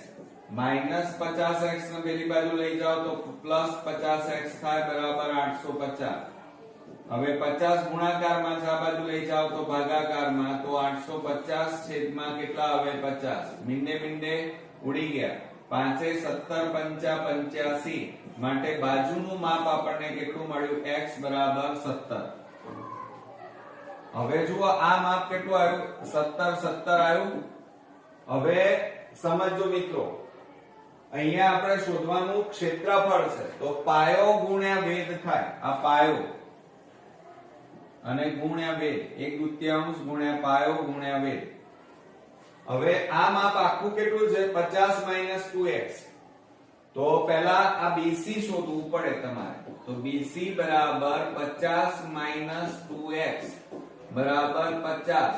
-50x ને પેલી બાજુ લઈ જાઓ તો +50x થાય બરાબર 850. હવે 50 ગુણાકારમાં છે, આ બાજુ લઈ જાઓ તો ભાગાકારમાં, તો 850 છેદમાં કેટલા આવે 50. મીંડે મીંડે ઉડી ગયા. 5 17 5 85 માટે બાજુનું માપ આપણને કેટલું મળ્યું x બરાબર 17. હવે જુઓ આ માપ કેટલું આવ્યું 17 17 આવ્યું. હવે સમજો મિત્રો, અહીંયા આપણે શોધવાનું ક્ષેત્રફળ છે, તો પાયો ગુણ્યા વેધ થાય. આ પાયો અને ગુણ્યા વેધ, 1/2 ગુણ્યા પાયો ગુણ્યા વેધ. હવે આ માપ આખું કેટલું છે 50 - 2x. તો પહેલા આ BC શોધવું પડે તમારે. તો BC બરાબર 50 - 2x બરાબર 50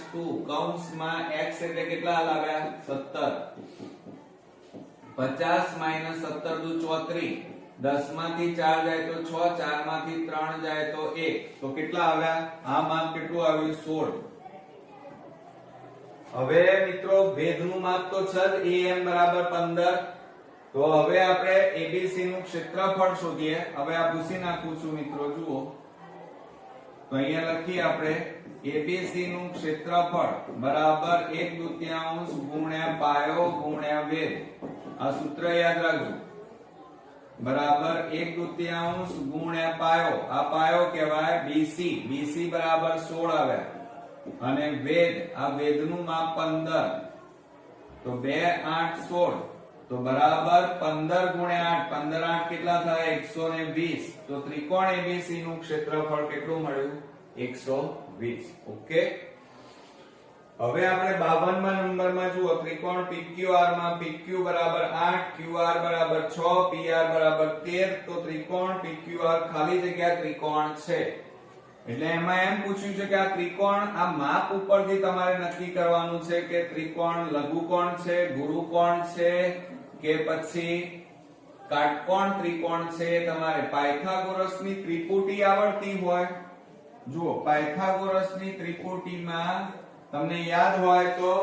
- 2 કૌંસમાં x એટલે કેટલા લાવ્યા 17. 50 - 17 દુ 34. 10 માંથી 4 જાય તો 6, 4 માંથી 3 જાય તો 1. તો કેટલા આવ્યા? આ માપ કેટલું આવ્યું 16. હવે મિત્રો ભેદનું માપ તો છે જ, am બરાબર 15. તો હવે આપણે ABC નું ક્ષેત્રફળ શોધીએ. હવે આ ભૂસી નાખું છું મિત્રો, જુઓ તો અહીંયા લખીએ આપણે ABC નું ક્ષેત્રફળ બરાબર 1/2 ગુણ્યા પાયો ગુણ્યા વેધ. આ સૂત્ર યાદ રાખજો. બરાબર 1/2 ગુણ્યા પાયો, આ પાયો કહેવાય BC. BC બરાબર 16 આવ્યા. અને વેધ, આ વેધનું માપ 15. તો 2 8 16. તો બરાબર 15 ગુણ્યા 8, 15 8 કેટલા થાય 120. તો ત્રિકોણ ABC નું ક્ષેત્રફળ કેટલું મળ્યું 120. ઓકે. હવે આપણે 52મા નંબરમાં જુઓ, ત્રિકોણ PQR માં PQ બરાબર 8, QR બરાબર 6, PR બરાબર 13. તો ત્રિકોણ PQR ખાલી જગ્યા ત્રિકોણ છે. એટલે એમાં એમ પૂછ્યું છે કે આ ત્રિકોણ, આ માપ ઉપરથી તમારે નક્કી કરવાનું છે કે ત્રિકોણ લઘુકોણ છે, ગુરુકોણ છે કે પછી કાટકોણ ત્રિકોણ છે. તમારે પાયથાગોરસની ત્રિપુટી આવડતી હોય. જુઓ પાયથાગોરસની ત્રિપુટીમાં તમને યાદ હોય તો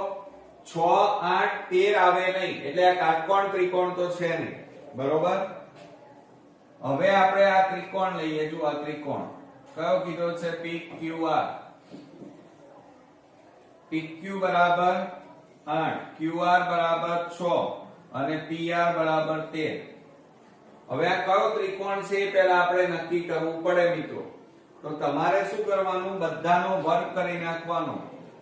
6 8 13 આવે નહીં, એટલે આ કાટકોણ ત્રિકોણ તો છે નહીં. બરોબર. હવે આપણે આ ત્રિકોણ લઈએ. જો આ ત્રિકોણ કયો કીધો છે PQR. PQ બરાબર 8, QR બરાબર 6 અને PR બરાબર 13. હવે આ કયો ત્રિકોણ છે એ પહેલા આપણે નક્કી કરવું પડે મિત્રો. તો તમારે શું કરવાનું, બધાનો વર્ગ કરી નાખવાનો.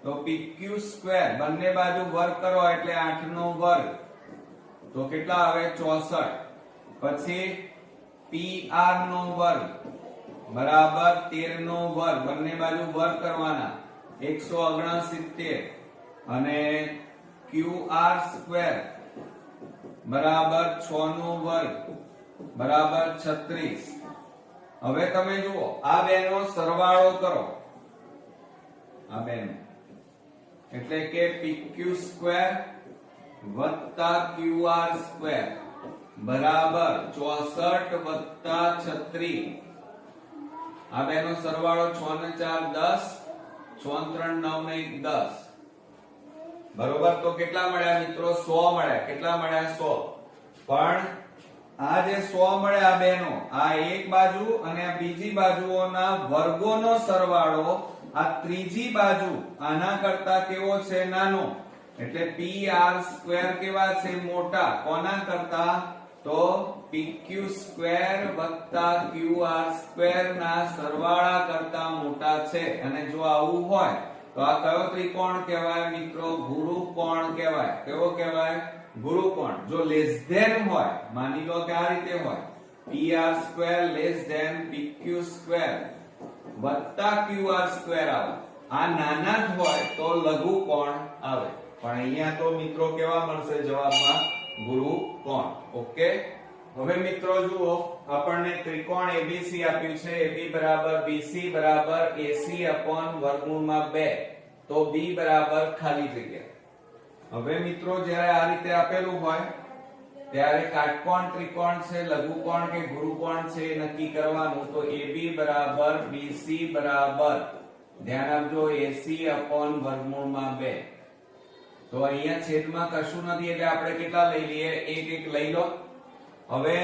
તો PQ2 બંને બાજુ વર્ગ કરો એટલે 8 નો વર્ગ, તો કેટલા આવે 64. પછી PR નો વર્ગ બરાબર 13 નો વર્ગ, બંને બાજુ વર્ગ કરવાના 169. અને QR2 બરાબર 6 નો વર્ગ બરાબર 36. હવે તમે જુઓ આ બેનો સરવાળો કરો. આ બેનો એટલે કે PQ2 QR2 બરાબર 64 36. આ બેનો સરવાળો 6 ને 4 10, 6 3 9 ને 1 10. બરોબર. તો કેટલા મળ્યા મિત્રો 100 મળ્યા. કેટલા મળ્યા 100. પણ આ જે 100 મળ્યા બેનો, આ એક બાજુ અને આ બીજી બાજુઓના વર્ગોનો સરવાળો આ ત્રીજી બાજુ આના કરતા કેવો છે નાનો. એટલે PR2 કેવા છે મોટા. કોના કરતા? તો PQ2 QR2 ના સરવાળા કરતા મોટા છે. અને જો આવું હોય તો આ કયો ત્રિકોણ કહેવાય મિત્રો? ગુરુકોણ કહેવાય. કેવો કહેવાય? ગુરુકોણ. જો લેસ ધેન હોય, માની લો કે આ રીતે હોય, PR2 લેસ ધેન PQ2 વત્તા QR2 આવે. આ નાના જ હોય તો લઘુકોણ આવે. પણ અહીંયા તો મિત્રો કેવા મળશે જવાબમાં? ગુરુકોણ. ઓકે. હવે મિત્રો જુઓ, આપણને ત્રિકોણ ABC આપ્યું છે. AB બરાબર BC બરાબર AC upon વર્ગમૂળમાં 2. તો B બરાબર ખાલી જગ્યા. હવે મિત્રો જ્યારે આ રીતે આપેલું હોય ત્યારે કાટકોણ ત્રિકોણ છે, લઘુકોણ કે ગુરુકોણ છે એ નક્કી કરવાનું. તો AB બરાબર BC બરાબર, ધ્યાન આપજો, AC upon વર્ગમૂળમાં 2. તો તો અહીંયા છેદમાં કશું નથી એટલે આપણે કેટલા લઈ લઈએ? એક એક લઈ લો. હવે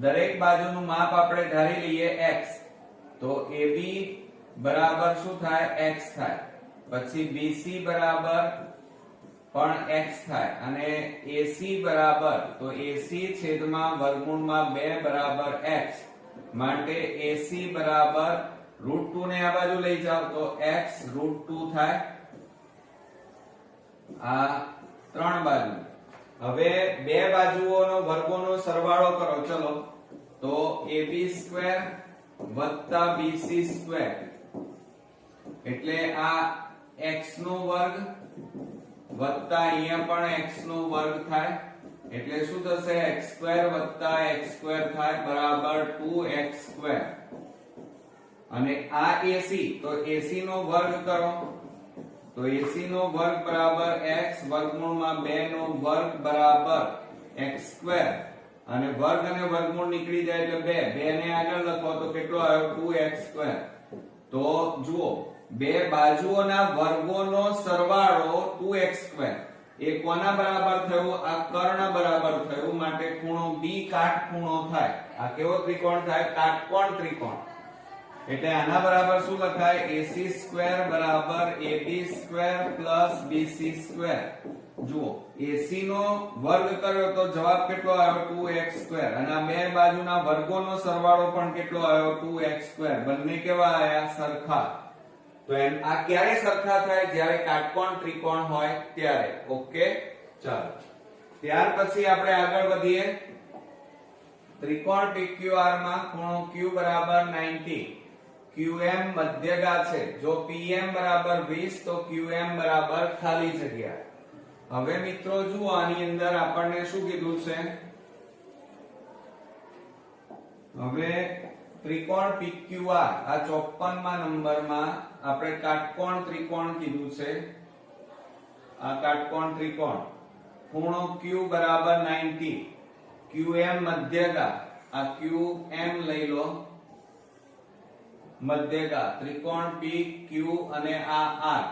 દરેક બાજુનું માપ આપણે ધારી લઈએ x. તો AB બરાબર શું થાય? x થાય. પછી BC બરાબર પણ x થાય અને AC બરાબર તો AC છેદમાં વર્ગમૂળમાં 2 બરાબર x. માટે AC બરાબર √2 ને આ બાજુ લઈ જાવ તો x √2 થાય. આ ત્રણ બાજુ. હવે બે બાજુઓનો વર્ગોનો સરવાળો કરો. ચલો તો AB² + BC² એટલે આ x નો વર્ગ વત્તા અહીંયા પણ x નો વર્ગ થાય એટલે શું થશે? x² + x² થાય બરાબર 2x². અને આ AC તો AC નો વર્ગ કરો તો AC નો વર્ગ બરાબર x વર્ગમૂળમાં 2 નો વર્ગ બરાબર x². અને વર્ગ અને વર્ગમૂળ નીકળી જાય એટલે 2 ને આગળ લખો તો કેટલો આવ્યો? 2x². તો જુઓ બે બાજુઓના વર્ગોનો સરવાળો 2x². એ કોના બરાબર થયું? આ કર્ણ બરાબર થયું. માટે ખૂણો B કાટખૂણો થાય. આ કેવો ત્રિકોણ થાય? કાટકોણ ત્રિકોણ. એટલે આના બરાબર શું લખાય? AC² બરાબર AB² + BC². જુઓ AC નો વર્ગ કર્યો તો જવાબ કેટલો આવ્યો? 2x². અને આ બે બાજુના વર્ગોનો સરવાળો પણ કેટલો આવ્યો? 2x². બંને કેવા આયા? સરખા. તો આ ક્યારે સરખા થાય? જ્યારે કાટકોણ ત્રિકોણ હોય ત્યારે. ઓકે, ચાલો ત્યાર પછી આપણે આગળ વધીએ. ત્રિકોણ PQR માં ખૂણો Q બરાબર 90. QM મધ્યગા છે. જો PM બરાબર 20 તો QM બરાબર ખાલી જગ્યા. હવે મિત્રો જુઓ આની અંદર આપણને શું કીધું છે? હવે ત્રિકોણ PQR આ 54મા નંબરમાં આપણે કાટકોણ ત્રિકોણ કીધું છે. આ કાટકોણ ત્રિકોણ ખૂણો Q બરાબર 90. QM મધ્યગા. આ QM લઈ લો મધ્યગા. ત્રિકોણ PQ અને આ R.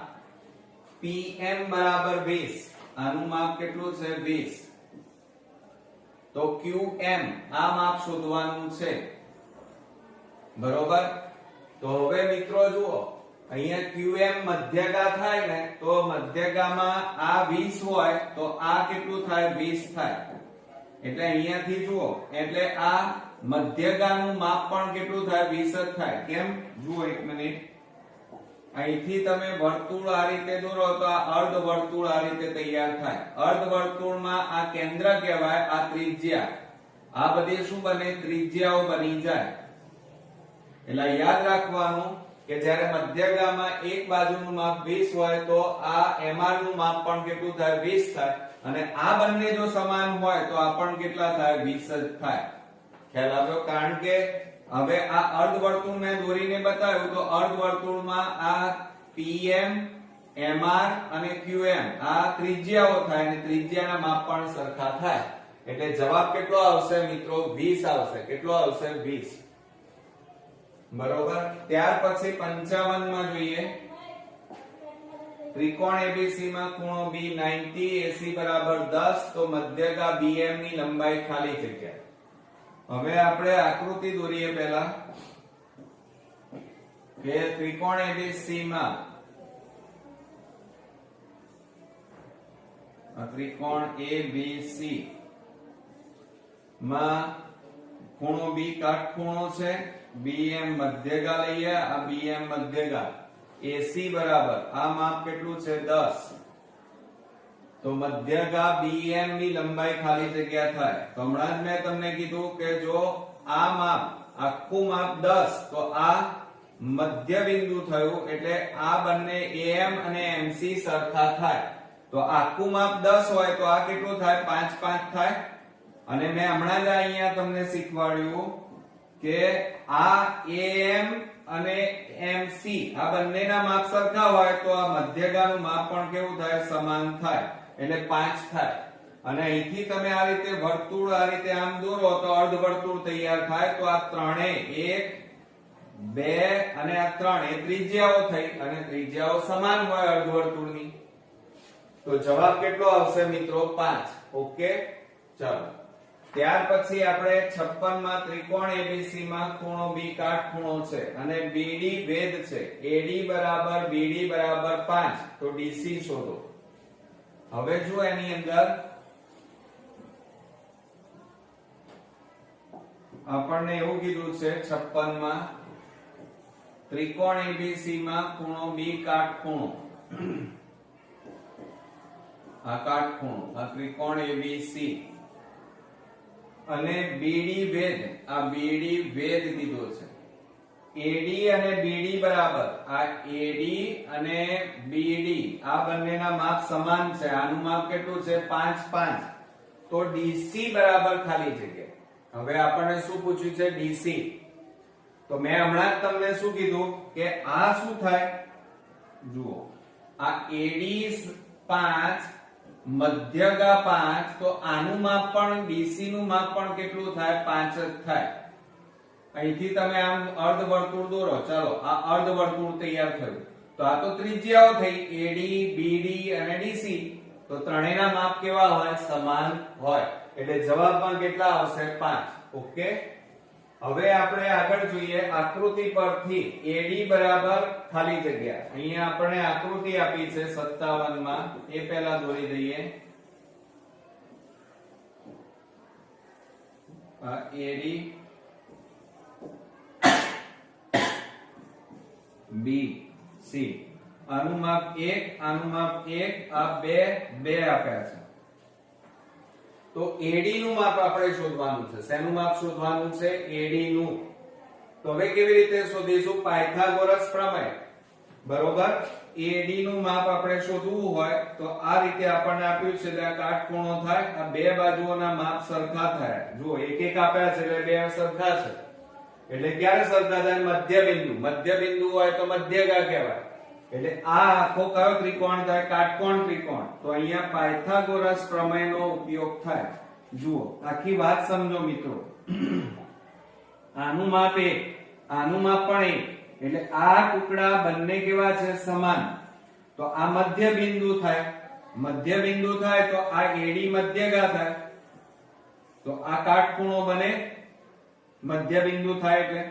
PM બરાબર 20. આનું માપ કેટલું છે? 20. તો QM આ માપ શોધવાનું છે. બરોબર. તો હવે મિત્રો જુઓ અહીંયા QM મધ્યગા થાય ને તો મધ્યગામાં આ 20 હોય તો આ કેટલું થાય? 20 થાય. એટલે અહીંયાથી જુઓ એટલે આ મધ્યગાનું માપ પણ કેટલું થાય? 20 જ થાય. કેમ? જુઓ એક મિનિટ. અહીંથી તમે વર્તુળ આ રીતે દોરો તો આ અર્ધ વર્તુળ આ રીતે તૈયાર થાય. અર્ધ વર્તુળમાં આ કેન્દ્ર કહેવાય, આ ત્રિજ્યા. આ બધી શું બને? ત્રિજ્યાઓ બની જાય. એટલે યાદ રાખવાનું કે જ્યારે મધ્યગામાં એક બાજુનું માપ 20 હોય તો આ MR નું માપ પણ કેટલું થાય? 20 થાય. અને આ બંને જો સમાન હોય તો આ પણ કેટલા થાય? 20 જ થાય. ખ્યાલ આવ્યો? કારણ કે હવે આ અર્ધવર્તુળ મેં દોરીને બતાવ્યું તો અર્ધવર્તુળમાં આ PM, MR અને QM આ ત્રિજ્યાઓ થાય અને ત્રિજ્યાના માપ પણ સરખા થાય. એટલે જવાબ કેટલો આવશે મિત્રો? 20 આવશે. કેટલો આવશે? 20. બરોબર. ત્યાર પછી 55 માં જોઈએ. ત્રિકોણ ABC માં ખૂણો B 90. AC બરાબર 10 તો મધ્યગા BM ની લંબાઈ ખાલી જગ્યા. હવે આપણે આકૃતિ દોરીએ પહેલા કે ત્રિકોણ ABC માં ત્રિકોણ ABC માં ખૂણો B કાટખૂણો છે. BM મધ્યગા લઈએ. આ BM મધ્યગા. AC બરાબર આ માપ કેટલું છે? 10. તો મધ્યગા BM ની લંબાઈ ખાલી જગ્યા થાય. તો હમણાં જ મેં તમને કીધું કે જો આ માપ આખું માપ 10 તો આ મધ્ય બિંદુ થયું એટલે આ બંને AM અને MC સરખા થાય. તો આખું માપ 10 હોય તો આ કેટલું થાય? 5 5 થાય. અને મેં હમણાં જ અહીંયા તમને શીખવાડ્યું કે આ AM અને MC આ બંનેના માપ સરખા હોય તો આ મધ્યગાનું માપ પણ કેવું થાય? સમાન થાય. એટલે 5 થાય. અને અહીંથી તમે આ રીતે વર્તુળ આ રીતે આમ દોરો તો અર્ધવર્તુળ તૈયાર થાય. તો આ ત્રણેય 1 2 અને આ 3 એ ત્રિજ્યાઓ થઈ અને ત્રિજ્યાઓ સમાન હોય અર્ધવર્તુળની. તો જવાબ કેટલો આવશે મિત્રો 5. ઓકે, ચાલો ત્યાર પછી આપણે 56 માં ત્રિકોણ ABC માં ખૂણો B કાટખૂણો છે અને BD ભેદ છે. AD બરાબર BD બરાબર 5, તો DC શોધો. હવે જો એની અંદર આપણને એવું કીધું છે 56 માં ત્રિકોણ ABC માં ખૂણો B કાટખૂણો, આ કાટખૂણો, આ ત્રિકોણ ABC અને BD ભેદ, આ BD ભેદ દીધો છે. AD અને BD બરાબર, આ AD અને BD આ બંનેના માપ સમાન છે. આનું માપ કેટલું છે? 5 5. તો DC બરાબર ખાલી જગ્યા. હવે આપણને શું પૂછ્યું છે? DC. તો મેં હમણાં જ તમને શું કીધું કે આ શું થાય? જુઓ, આ AD 5 મધ્યગા 5, તો આનું માપ પણ DC નું માપ પણ કેટલું થાય? 5 જ થાય. અહીંથી તમે આમ અર્ધવર્તુળ દોરો. ચાલો આ અર્ધવર્તુળ તૈયાર થયું. તો આ તો ત્રિજ્યાઓ થઈ AD, BD અને DC. તો ત્રણેયના માપ કેવા હોય? સમાન હોય. એટલે જવાબમાં કેટલા આવશે? 5. ઓકે, હવે આપણે આગળ જોઈએ આકૃતિ પરથી. AD બરાબર ખાલી જગ્યા. અહીંયા આપણે આકૃતિ આપી છે 57 માં, એ પહેલા દોરી દઈએ. AD BC, આનું માપ 1, આનું માપ 1, આ 2 2 આપ્યા છે. તો AD નું માપ આપણે શોધવાનું છે. શેનું માપ શોધવાનું છે? AD નું. તો હવે કેવી રીતે શોધીશું? પાયથાગોરસ પ્રમેય. બરોબર, AD નું માપ આપણે શોધવું હોય તો આ રીતે આપણને આપ્યું છે કે આ કાટખૂણો થાય, આ બે બાજુઓના માપ સરખા થાય. જુઓ, એક એક આપ્યા છે એટલે બે સરખા છે. એટલે ક્યારે સરખા થાય? મધ્ય બિંદુ. મધ્ય બિંદુ હોય તો મધ્યગા કહેવાય. એટલે આ આખો કયો ત્રિકોણ થાય? કાટકોણ ત્રિકોણ. તો અહીંયા પાયથાગોરસ પ્રમેયનો ઉપયોગ થાય. જુઓ, આખી વાત સમજો મિત્રો. આનું માપ 1, આનું માપ પણ 1. એટલે આ ટુકડા બંને કેવા છે? સમાન. તો આ મધ્ય બિંદુ થાય. મધ્ય બિંદુ થાય તો આ AD મધ્યગા થાય. તો આ કાટખૂણો બને મધ્ય બિંદુ થાય એટલે.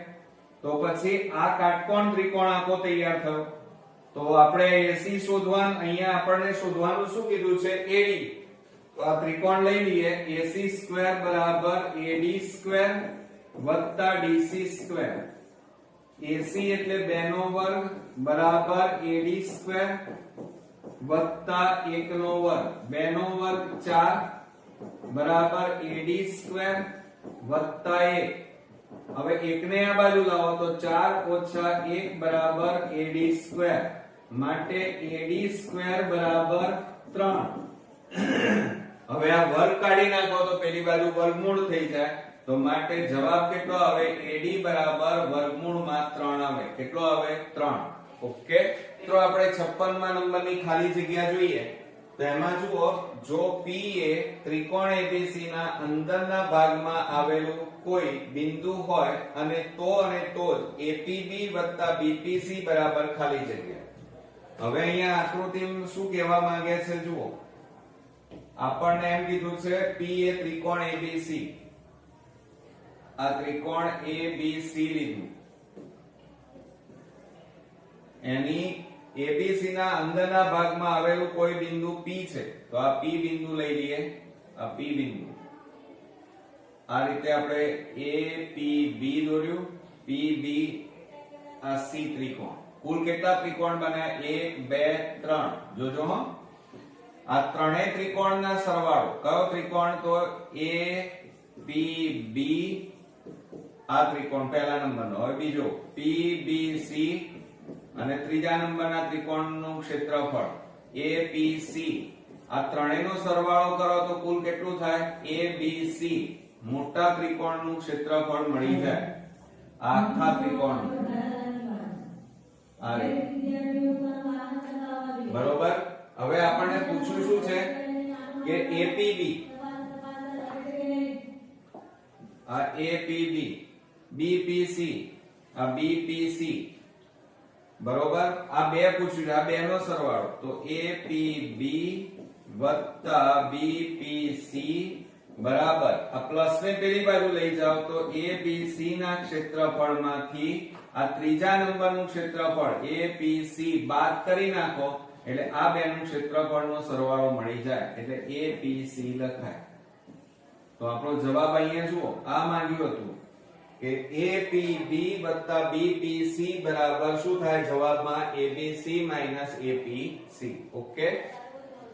તો પછી આ કાટકોણ ત્રિકોણ આખો તૈયાર થયો. તો આપણે AC શોધવાનું, અહીંયા આપણને શોધવાનું શું કીધું છે? AD. તો આ ત્રિકોણ લઈ લઈએ. AC² બરાબર AD² વત્તા DC². AC એટલે 2 નો વર્ગ બરાબર AD² વત્તા 1 નો વર્ગ. 2 નો વર્ગ 4 બરાબર AD² વત્તા 1. હવે 1 ને આ બાજુ લાવો તો 4 ઓછા 1 બરાબર AD². માટે AD² બરાબર 3. હવે આ વર્ગ કાઢી નાખો તો પેલી બાજુ વર્ગમૂળ થઈ જાય. તો માટે જવાબ કેટલો આવે? AD બરાબર વર્ગમૂળમાં 3 આવે. કેટલો આવે? 3. ઓકે, તો આપણે 56 માં નંબરની ખાલી જગ્યા જોઈએ. તો એમાં જુઓ, જો P એ ત્રિકોણ ABC ના અંદરના ભાગમાં આવેલું કોઈ બિંદુ હોય અને તો જ APB વત્તા BPC બરાબર ખાલી જગ્યા. હવે અહીંયા આકૃતિમાં શું કહેવા માંગે છે? જુઓ, આપણને એમ કીધું છે P એ ત્રિકોણ ABC. આ ત્રિકોણ ABC લીધું. એની ABC ના અંદરના ભાગમાં આવેલું કોઈ બિંદુ P છે. તો આ P બિંદુ લઈ લઈએ. આ P બિંદુ. આ રીતે આપણે APB દોર્યું. PB, આ C ત્રિકોણ. કુલ કેટલા ત્રિકોણ બન્યા? 1 2 3. જોજો હો, આ ત્રણેય ત્રિકોણના સરવાળો. કયો ત્રિકોણ? તો APB, આ ત્રિકોણ પહેલા નંબરનો. હવે બીજો PBC અને ત્રીજા નંબરના ત્રિકોણનું ક્ષેત્રફળ APC. આ ત્રણેયનો સરવાળો કરો તો કુલ કેટલું થાય? ABC, મોટા ત્રિકોણનું ક્ષેત્રફળ મળી જાય. આ આખા ત્રિકોણ. બરોબર. હવે આપણને પૂછ્યું શું છે કે APB, આ APB, BPC, આ BPC. બરોબર, આ બે પૂછ્યું છે, આ બે નો સરવાળો. તો APB વત્તા બીપીસી બરાબર આ પ્લસ ને પેલી બાજુ લઈ જાઓ તો એબીસી ના ક્ષેત્રફળમાંથી આ ત્રીજા નંબરનું ક્ષેત્રફળ એબીસી બાદ કરી નાખો એટલે આ બેનું ક્ષેત્રફળનો સરવાળો મળી જાય એટલે એબીસી લખાય. તો આપણો જવાબ અહીંયા જુઓ આ માંગ્યું હતું કે એપીબી વત્તા બીપીસી બરાબર શું થાય જવાબમાં એબીસી માઈનસ એપીસી. ઓકે,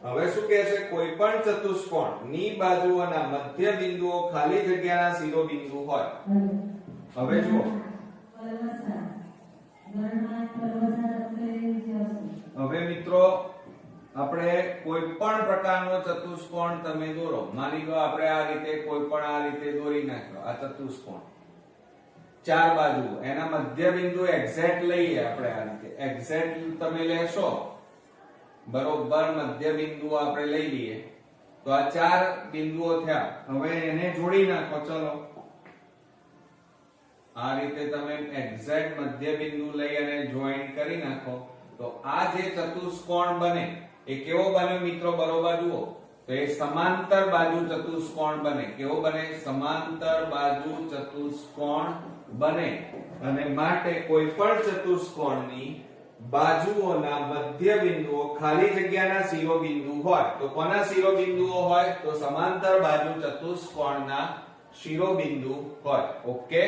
હવે શું કહે છે કોઈ પણ ચતુષ્કોણ ની બાજુઓના મધ્ય બિંદુઓ ખાલી જગ્યાના શિરોબિંદુ હોય. હવે જુઓ હવે મિત્રો આપણે કોઈ પણ પ્રકારનો ચતુષ્કોણ તમે દોરો, માની લો આપણે આ રીતે કોઈ પણ આ રીતે દોરી નાખ્યો આ ચતુષ્કોણ ચાર બાજુ એના મધ્ય બિંદુ એક્ઝેક્ટ લઈએ આપણે આ રીતે એક્ઝેક્ટ તમે લેશો બરોબર મધ્ય બિંદુ આપણે લઈ લઈએ તો આ ચાર બિંદુઓ થયા. હવે એને જોડી નાખો. ચલો આ રીતે તમે એક્ઝેક્ટ મધ્ય બિંદુ લઈ અને જોઈન કરી નાખો તો આ જે ચતુષ્કોણ બને એ કેવો બને મિત્રો બરોબર જુઓ તો એ સમાંતર બાજુ ચતુષ્કોણ બને. કેવો બને? સમાંતર બાજુ ચતુષ્કોણ બને. અને માટે કોઈ પણ ચતુષ્કોણની બાજુઓના મધ્ય બિંદુઓ ખાલી જગ્યાના શિરોબિંદુ હોય તો કોના શિરોબિંદુઓ હોય? તો સમાંતર બાજુ ચતુષ્કોણના શિરોબિંદુ હોય. ઓકે,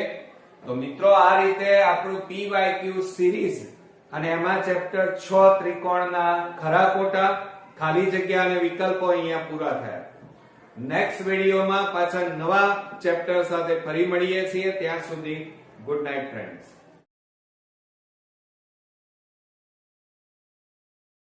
તો મિત્રો આ રીતે આપણું PYQ સિરીઝ અને એમાં ચેપ્ટર 6 ત્રિકોણના ખરા ખોટા ખાલી જગ્યા અને વિકલ્પો અહીંયા પૂરા થયા. નેક્સ્ટ વિડિયોમાં પાછા નવા ચેપ્ટર સાથે ફરી મળીએ છીએ. ત્યાં સુધી ગુડ નાઇટ ફ્રેન્ડ્સ.